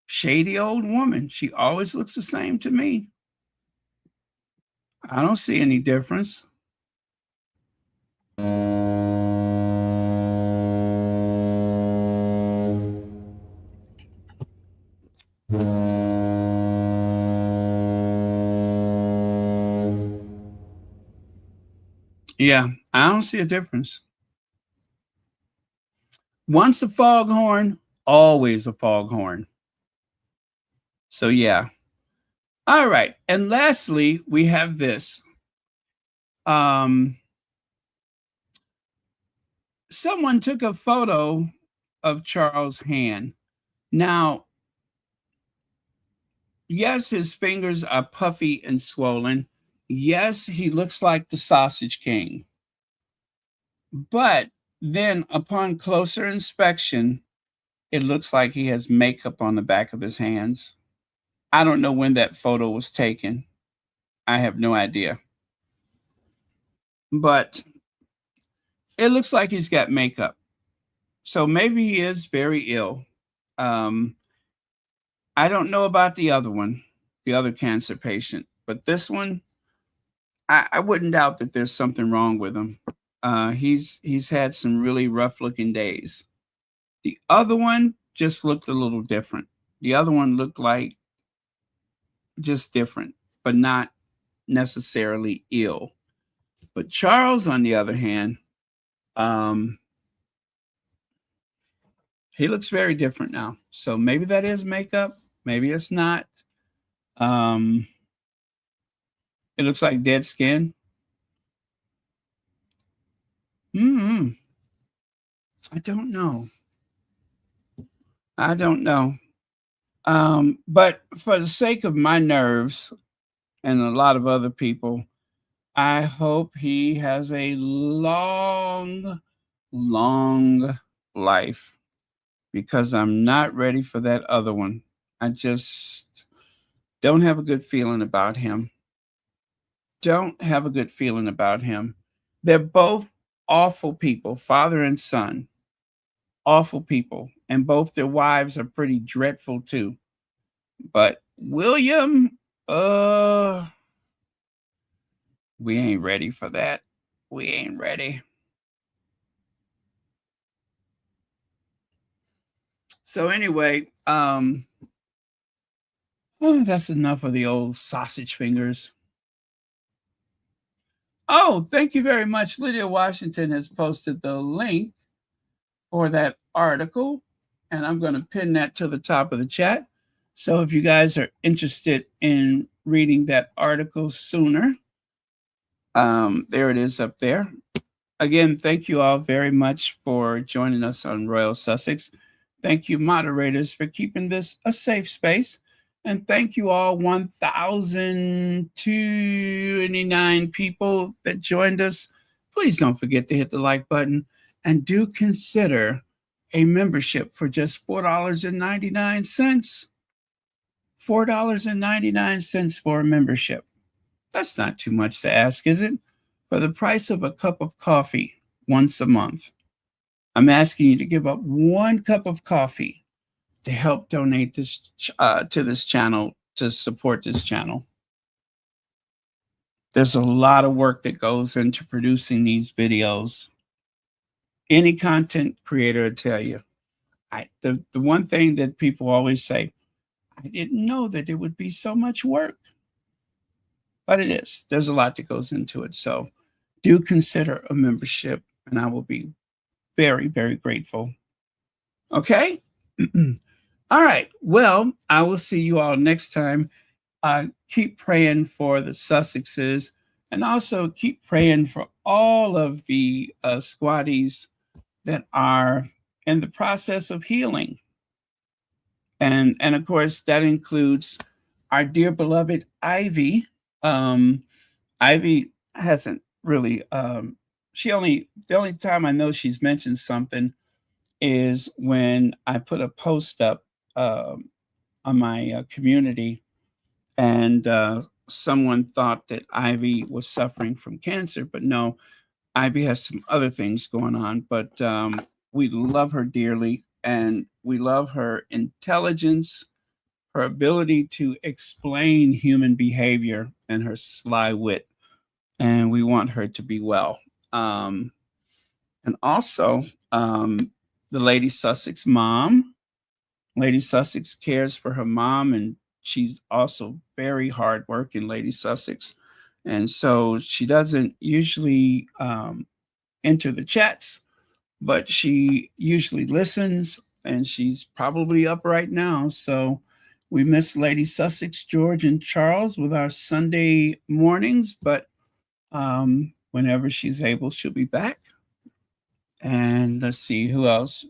Shady old woman. She always looks the same to me. I don't see any difference. Yeah, I don't see a difference. Once a foghorn, always a foghorn. So yeah. All right. And lastly, we have this. Someone took a photo of Charles' hand. Now, yes, his fingers are puffy and swollen. Yes, he looks like the Sausage King. But then upon closer inspection, it looks like he has makeup on the back of his hands. I don't know when that photo was taken. I have no idea. But it looks like he's got makeup. So maybe he is very ill. I don't know about the other one, the other cancer patient, but this one, I wouldn't doubt that there's something wrong with him. He's had some really rough looking days. The other one just looked a little different. The other one looked like just different, but not necessarily ill. But Charles, on the other hand, he looks very different now. So maybe that is makeup. Maybe it's not. It looks like dead skin. I don't know. I don't know. But for the sake of my nerves and a lot of other people, I hope he has a long, long life, because I'm not ready for that other one. I just don't have a good feeling about him. don't have a good feeling about him. They're both awful people, father and son, awful people, and both their wives are pretty dreadful too. But William, we ain't ready for that. We ain't ready. So anyway, that's enough of the old sausage fingers. Oh, thank you very much. Lydia Washington has posted the link for that article, and I'm going to pin that to the top of the chat. So if you guys are interested in reading that article sooner, there it is up there. Again, thank you all very much for joining us on Royal Sussex. Thank you, moderators, for keeping this a safe space. And thank you all 1,029 people that joined us. Please don't forget to hit the like button and do consider a membership for just $4.99. $4.99 for a membership. That's not too much to ask, is it? For the price of a cup of coffee once a month. I'm asking you to give up 1 cup of coffee to help donate this to this channel, to support this channel. There's a lot of work that goes into producing these videos. Any content creator will tell you. The one thing that people always say, I didn't know that it would be so much work. But it is. There's a lot that goes into it. So do consider a membership, and I will be very, very grateful. Okay? All right. Well, I will see you all next time. Keep praying for the Sussexes, and also keep praying for all of the squatties that are in the process of healing. And of course, that includes our dear beloved Ivy. Ivy hasn't really, the only time I know she's mentioned something is when I put a post up on my community, and someone thought that Ivy was suffering from cancer, but no, Ivy has some other things going on. But we love her dearly, and we love her intelligence, her ability to explain human behavior, and her sly wit. And we want her to be well. And also, the Lady Sussex mom. Lady Sussex cares for her mom, and she's also very hardworking, Lady Sussex. And so she doesn't usually enter the chats, but she usually listens, and she's probably up right now. So we miss Lady Sussex, George, and Charles with our Sunday mornings, but whenever she's able, she'll be back. And let's see who else.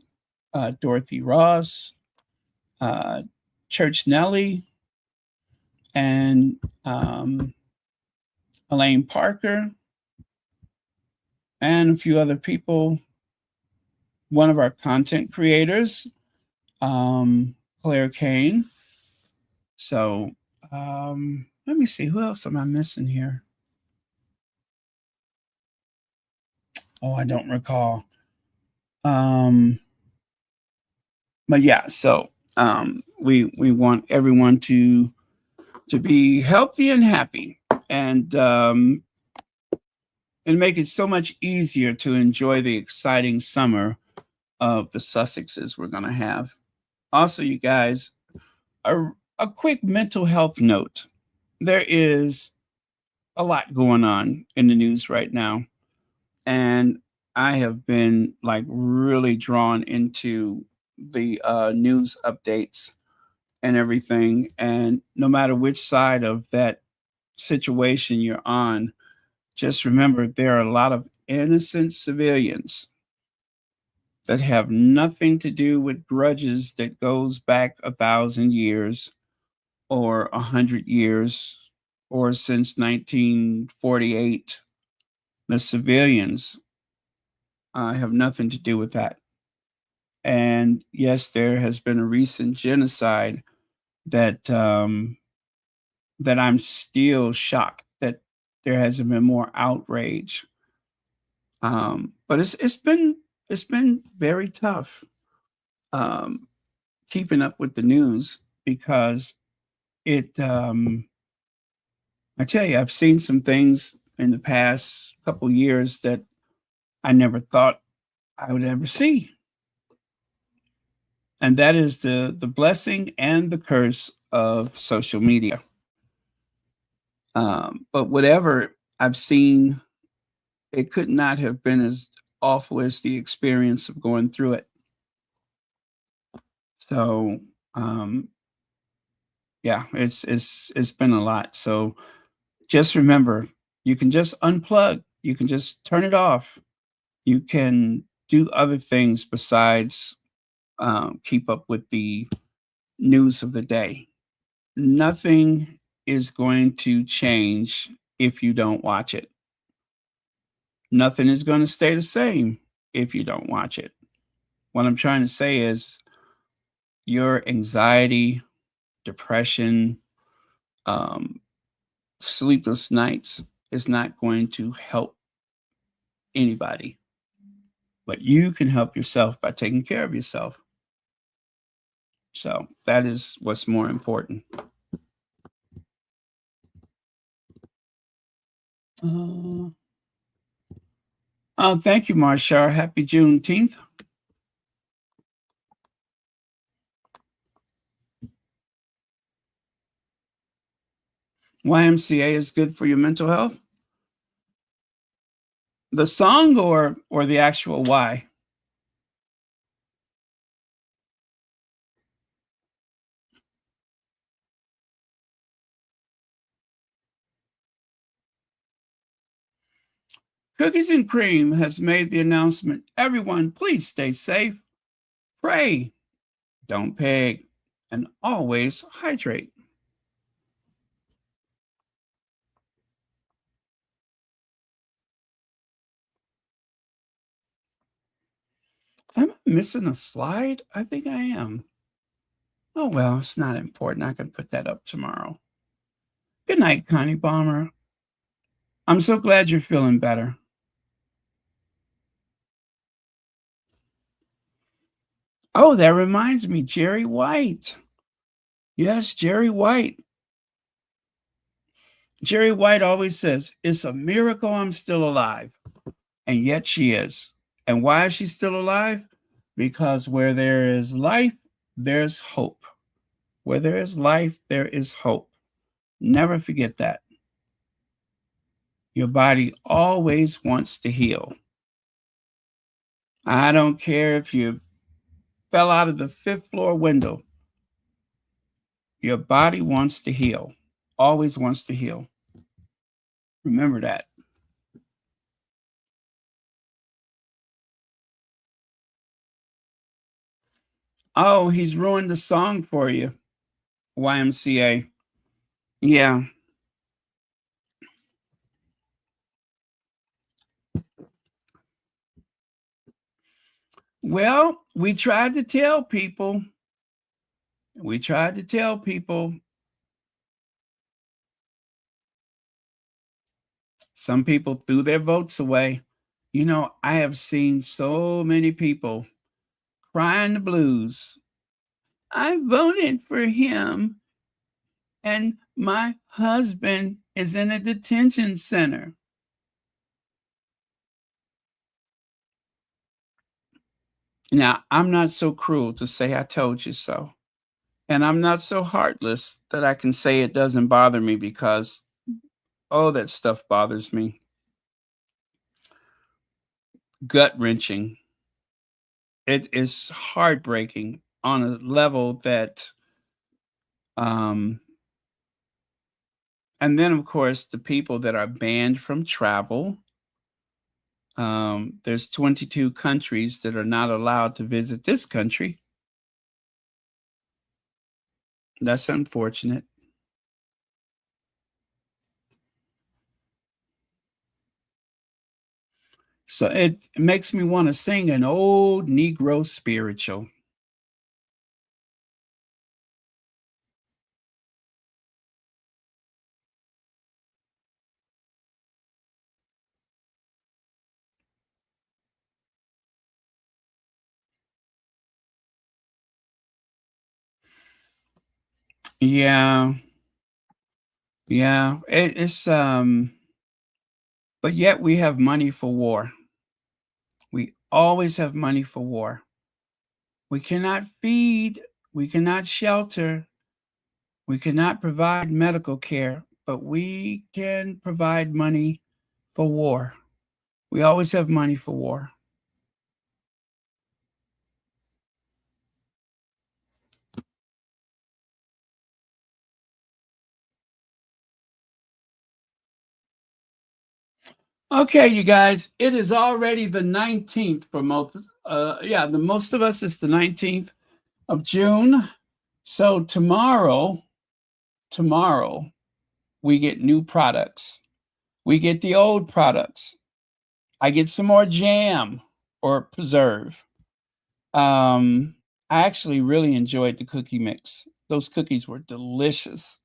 Dorothy Ross, Church Nellie, and Elaine Parker, and a few other people. One of our content creators, Claire Kane. So let me see, who else am I missing here? Oh, I don't recall. But yeah, so we want everyone to be healthy and happy, and make it so much easier to enjoy the exciting summer of the Sussexes we're going to have. Also, you guys, a quick mental health note. There is a lot going on in the news right now, and I have been like really drawn into the news updates and everything. And no matter which side of that situation you're on, just remember there are a lot of innocent civilians that have nothing to do with grudges that goes back 1,000 years or 100 years or since 1948. The civilians have nothing to do with that. And yes, there has been a recent genocide that that I'm still shocked that there hasn't been more outrage. But it's been very tough keeping up with the news because it I tell you, I've seen some things in the past couple years that I never thought I would ever see. And that is the blessing and the curse of social media. But whatever I've seen, it could not have been as awful as the experience of going through it. So yeah, it's been a lot. So just remember, you can just unplug, you can just turn it off. You can do other things besides keep up with the news of the day. Nothing is going to change if you don't watch it. Nothing is going to stay the same if you don't watch it. What I'm trying to say is your anxiety, depression, sleepless nights is not going to help anybody. But you can help yourself by taking care of yourself. So that is what's more important. Thank you, Marshall. Happy Juneteenth. YMCA is good for your mental health. The song or the actual why? Cookies and Cream has made the announcement. Everyone, please stay safe, pray, don't peg, and always hydrate. Am I missing a slide? I think I am. Oh, well, it's not important. I can put that up tomorrow. Good night, Connie Bomber. I'm so glad you're feeling better. Oh, that reminds me, Jerry White. Yes, Jerry White. Jerry White always says, it's a miracle I'm still alive. And yet she is. And why is she still alive? Because where there is life, there's hope. Where there is life, there is hope. Never forget that. Your body always wants to heal. I don't care if you fell out of the 5th floor window. Your body wants to heal. Always wants to heal. Remember that. Oh, he's ruined the song for you, YMCA. Yeah. Well, we tried to tell people. Some people threw their votes away. You know, I have seen so many people crying the blues. I voted for him, and my husband is in a detention center. Now, I'm not so cruel to say I told you so. And I'm not so heartless that I can say it doesn't bother me because, oh, that stuff bothers me. Gut-wrenching. It is heartbreaking on a level that, and then, of course, the people that are banned from travel. There's 22 countries that are not allowed to visit this country. That's unfortunate. So it makes me want to sing an old Negro spiritual. Yeah. Yeah. It's but yet we have money for war. We always have money for war. We cannot feed, we cannot shelter, we cannot provide medical care, but we can provide money for war. We always have money for war. Okay, you guys, it is already the 19th for most. The most of us, it's the 19th of June. So tomorrow, we get new products. We get the old products. I get some more jam or preserve. I actually really enjoyed the cookie mix. Those cookies were delicious.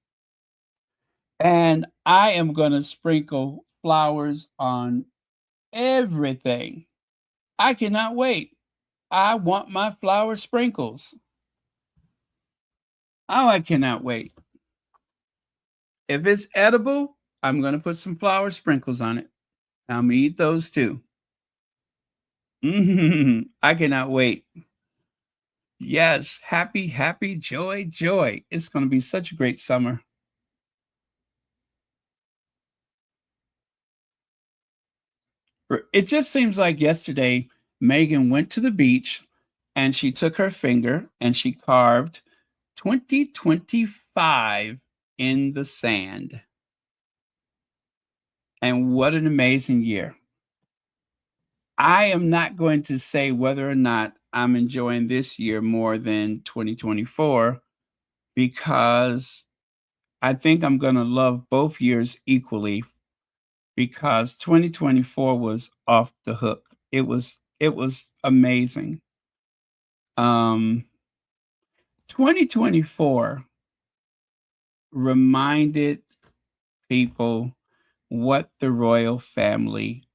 And I am going to sprinkle flowers on everything. I cannot wait. I want my flower sprinkles. Oh, I cannot wait. If it's edible, I'm going to put some flower sprinkles on it. I'm going to eat those too. I cannot wait. Yes, happy, happy, joy, joy. It's going to be such a great summer. It just seems like yesterday, Meghan went to the beach and she took her finger and she carved 2025 in the sand. And what an amazing year. I am not going to say whether or not I'm enjoying this year more than 2024 because I think I'm going to love both years equally because 2024 was off the hook. It was amazing. 2024 reminded people what the royal family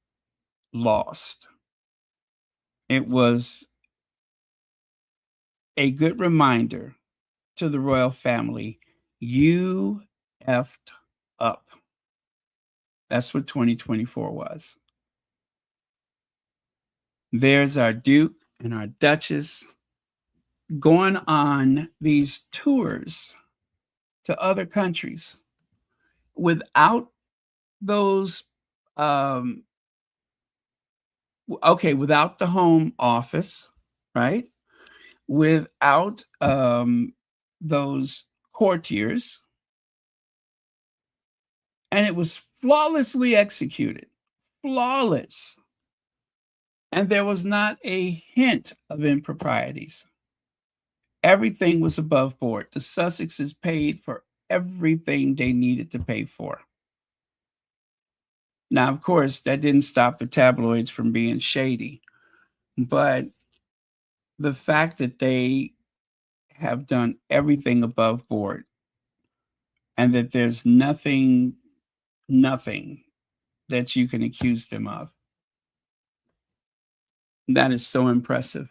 lost. It was a good reminder to the royal family, you effed up. That's what 2024 was. There's our Duke and our Duchess going on these tours to other countries without those without the home office, right? Without those courtiers, and it was flawlessly executed. Flawless. And there was not a hint of improprieties. Everything was above board. The Sussexes paid for everything they needed to pay for. Now, of course, that didn't stop the tabloids from being shady, but the fact that they have done everything above board and that there's nothing that you can accuse them of, that is so impressive.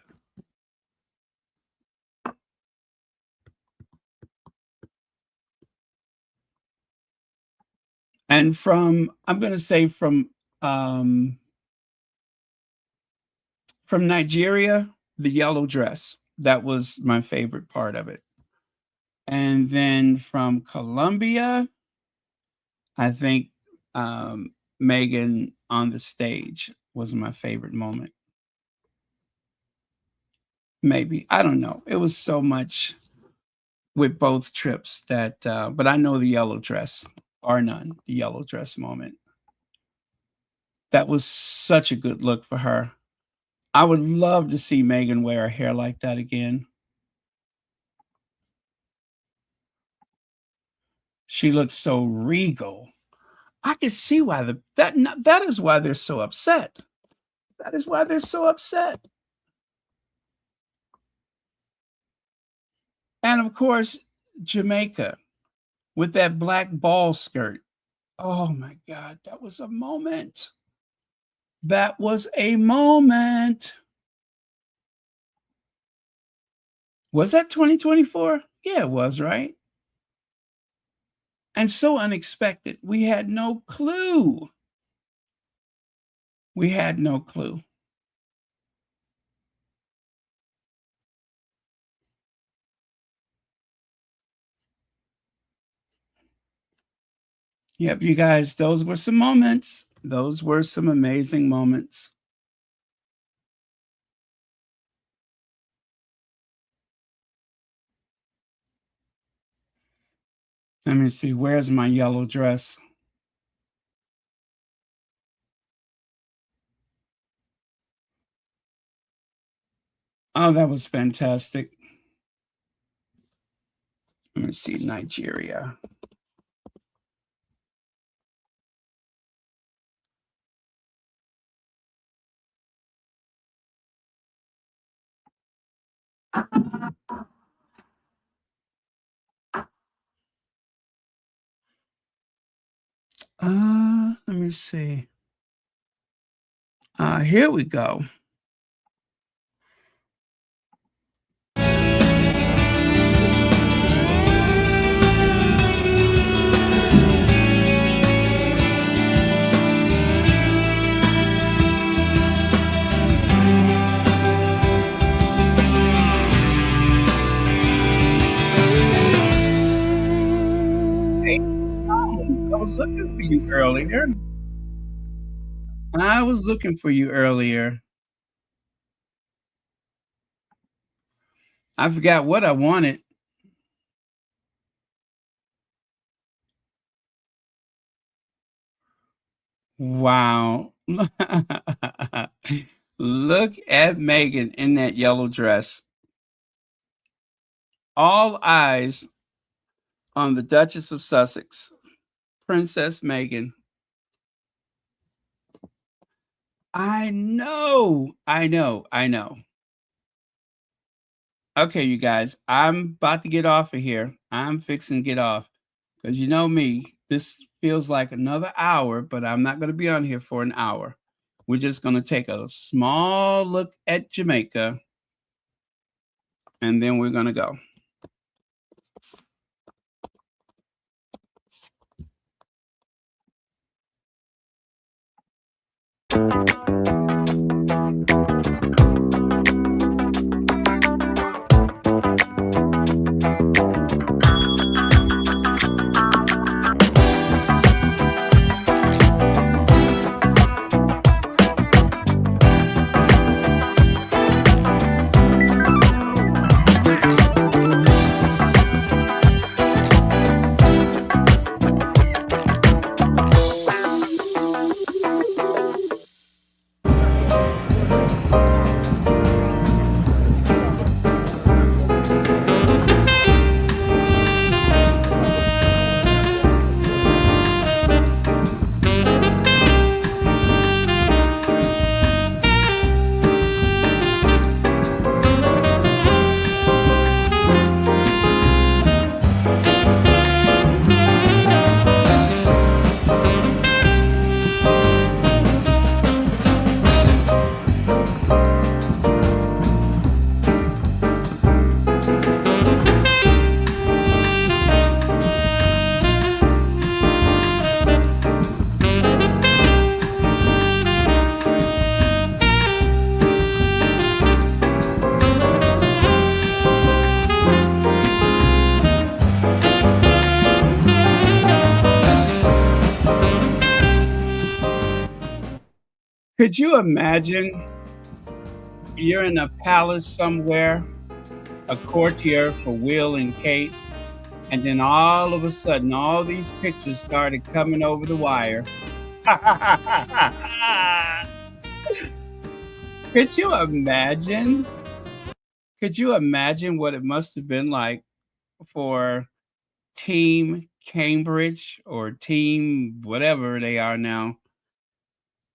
And I'm going to say from Nigeria, the yellow dress, that was my favorite part of it. And then from Colombia, I think Meghan on the stage was my favorite moment. Maybe, I don't know. It was so much with both trips that, but I know the yellow dress, or none, the yellow dress moment. That was such a good look for her. I would love to see Meghan wear her hair like that again. She looks so regal. I can see why that is why they're so upset. That is why they're so upset. And of course, Jamaica with that black ball skirt. Oh my God, that was a moment. That was a moment. Was that 2024? Yeah, it was, right? and so unexpected. We had no clue. We had no clue. Yep, you guys, those were some moments. Those were some amazing moments. Let me see, where's my yellow dress? Oh, that was fantastic. Let me see, Nigeria. Let me see. Here we go. I was looking for you earlier. I was looking for you earlier. I forgot what I wanted. Wow. Look at Meghan in that yellow dress. All eyes on the Duchess of Sussex, Princess Meghan. I know. Okay, you guys, I'm about to get off of here. I'm fixing to get off because you know me, this feels like another hour, but I'm not going to be on here for an hour. We're just going to take a small look at Jamaica and then we're going to go. Could you imagine you're in a palace somewhere, a courtier for Will and Kate, and then all of a sudden, all these pictures started coming over the wire. Could you imagine? Could you imagine what it must have been like for Team Cambridge or Team whatever they are now?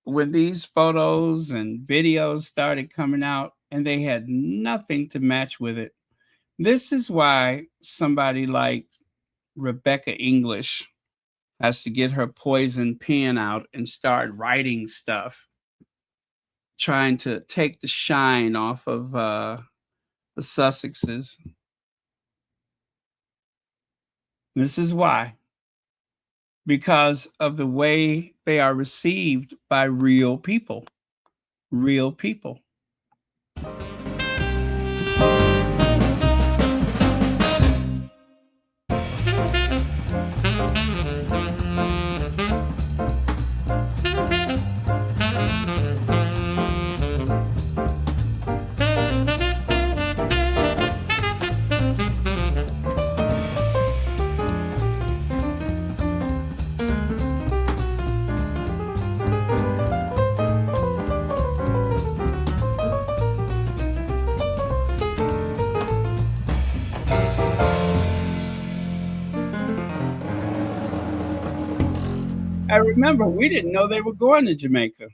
When these photos and videos started coming out and they had nothing to match with it. This is why somebody like Rebecca English has to get her poison pen out and start writing stuff, trying to take the shine off of the Sussexes. This is why. because of the way they are received by real people. Real people. I remember we didn't know they were going to Jamaica.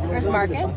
Where's Marcus?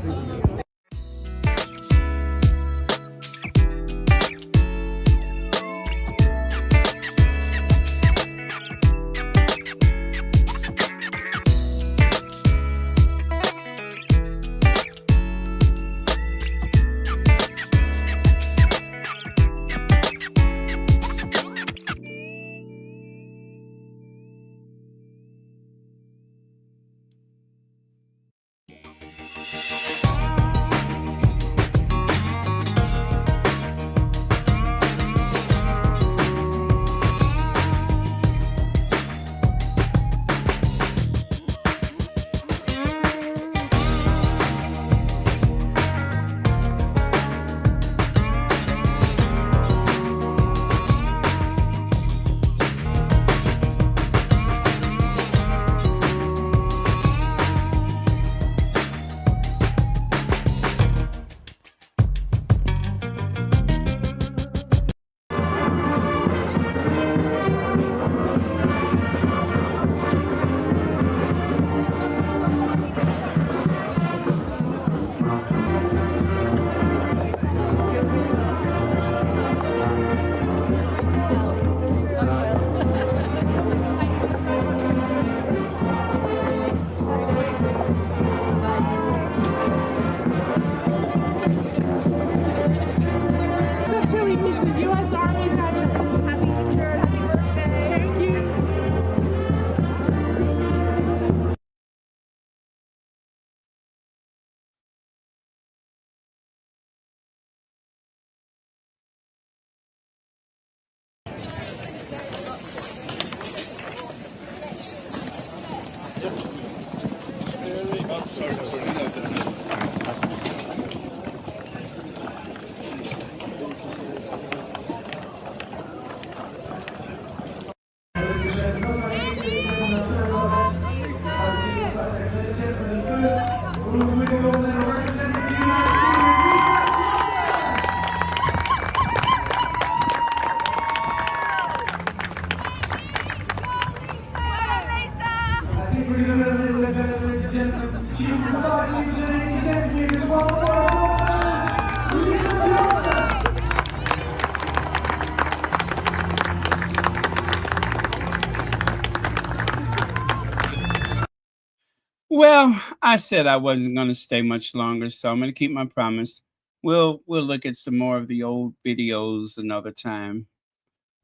Well, I said I wasn't going to stay much longer, so I'm going to keep my promise. We'll look at some more of the old videos another time.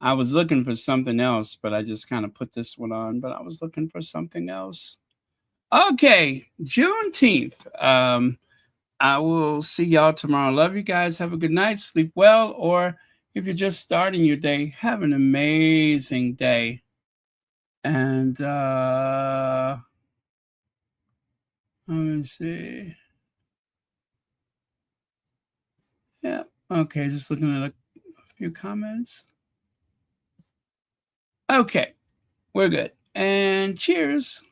I was looking for something else, but I just kind of put this one on, but I was looking for something else. Okay, Juneteenth. I will see y'all tomorrow. Love you guys. Have a good night. Sleep well. Or if you're just starting your day, have an amazing day. And let me see. Yeah. Okay. Just looking at a few comments. Okay. We're good. And cheers.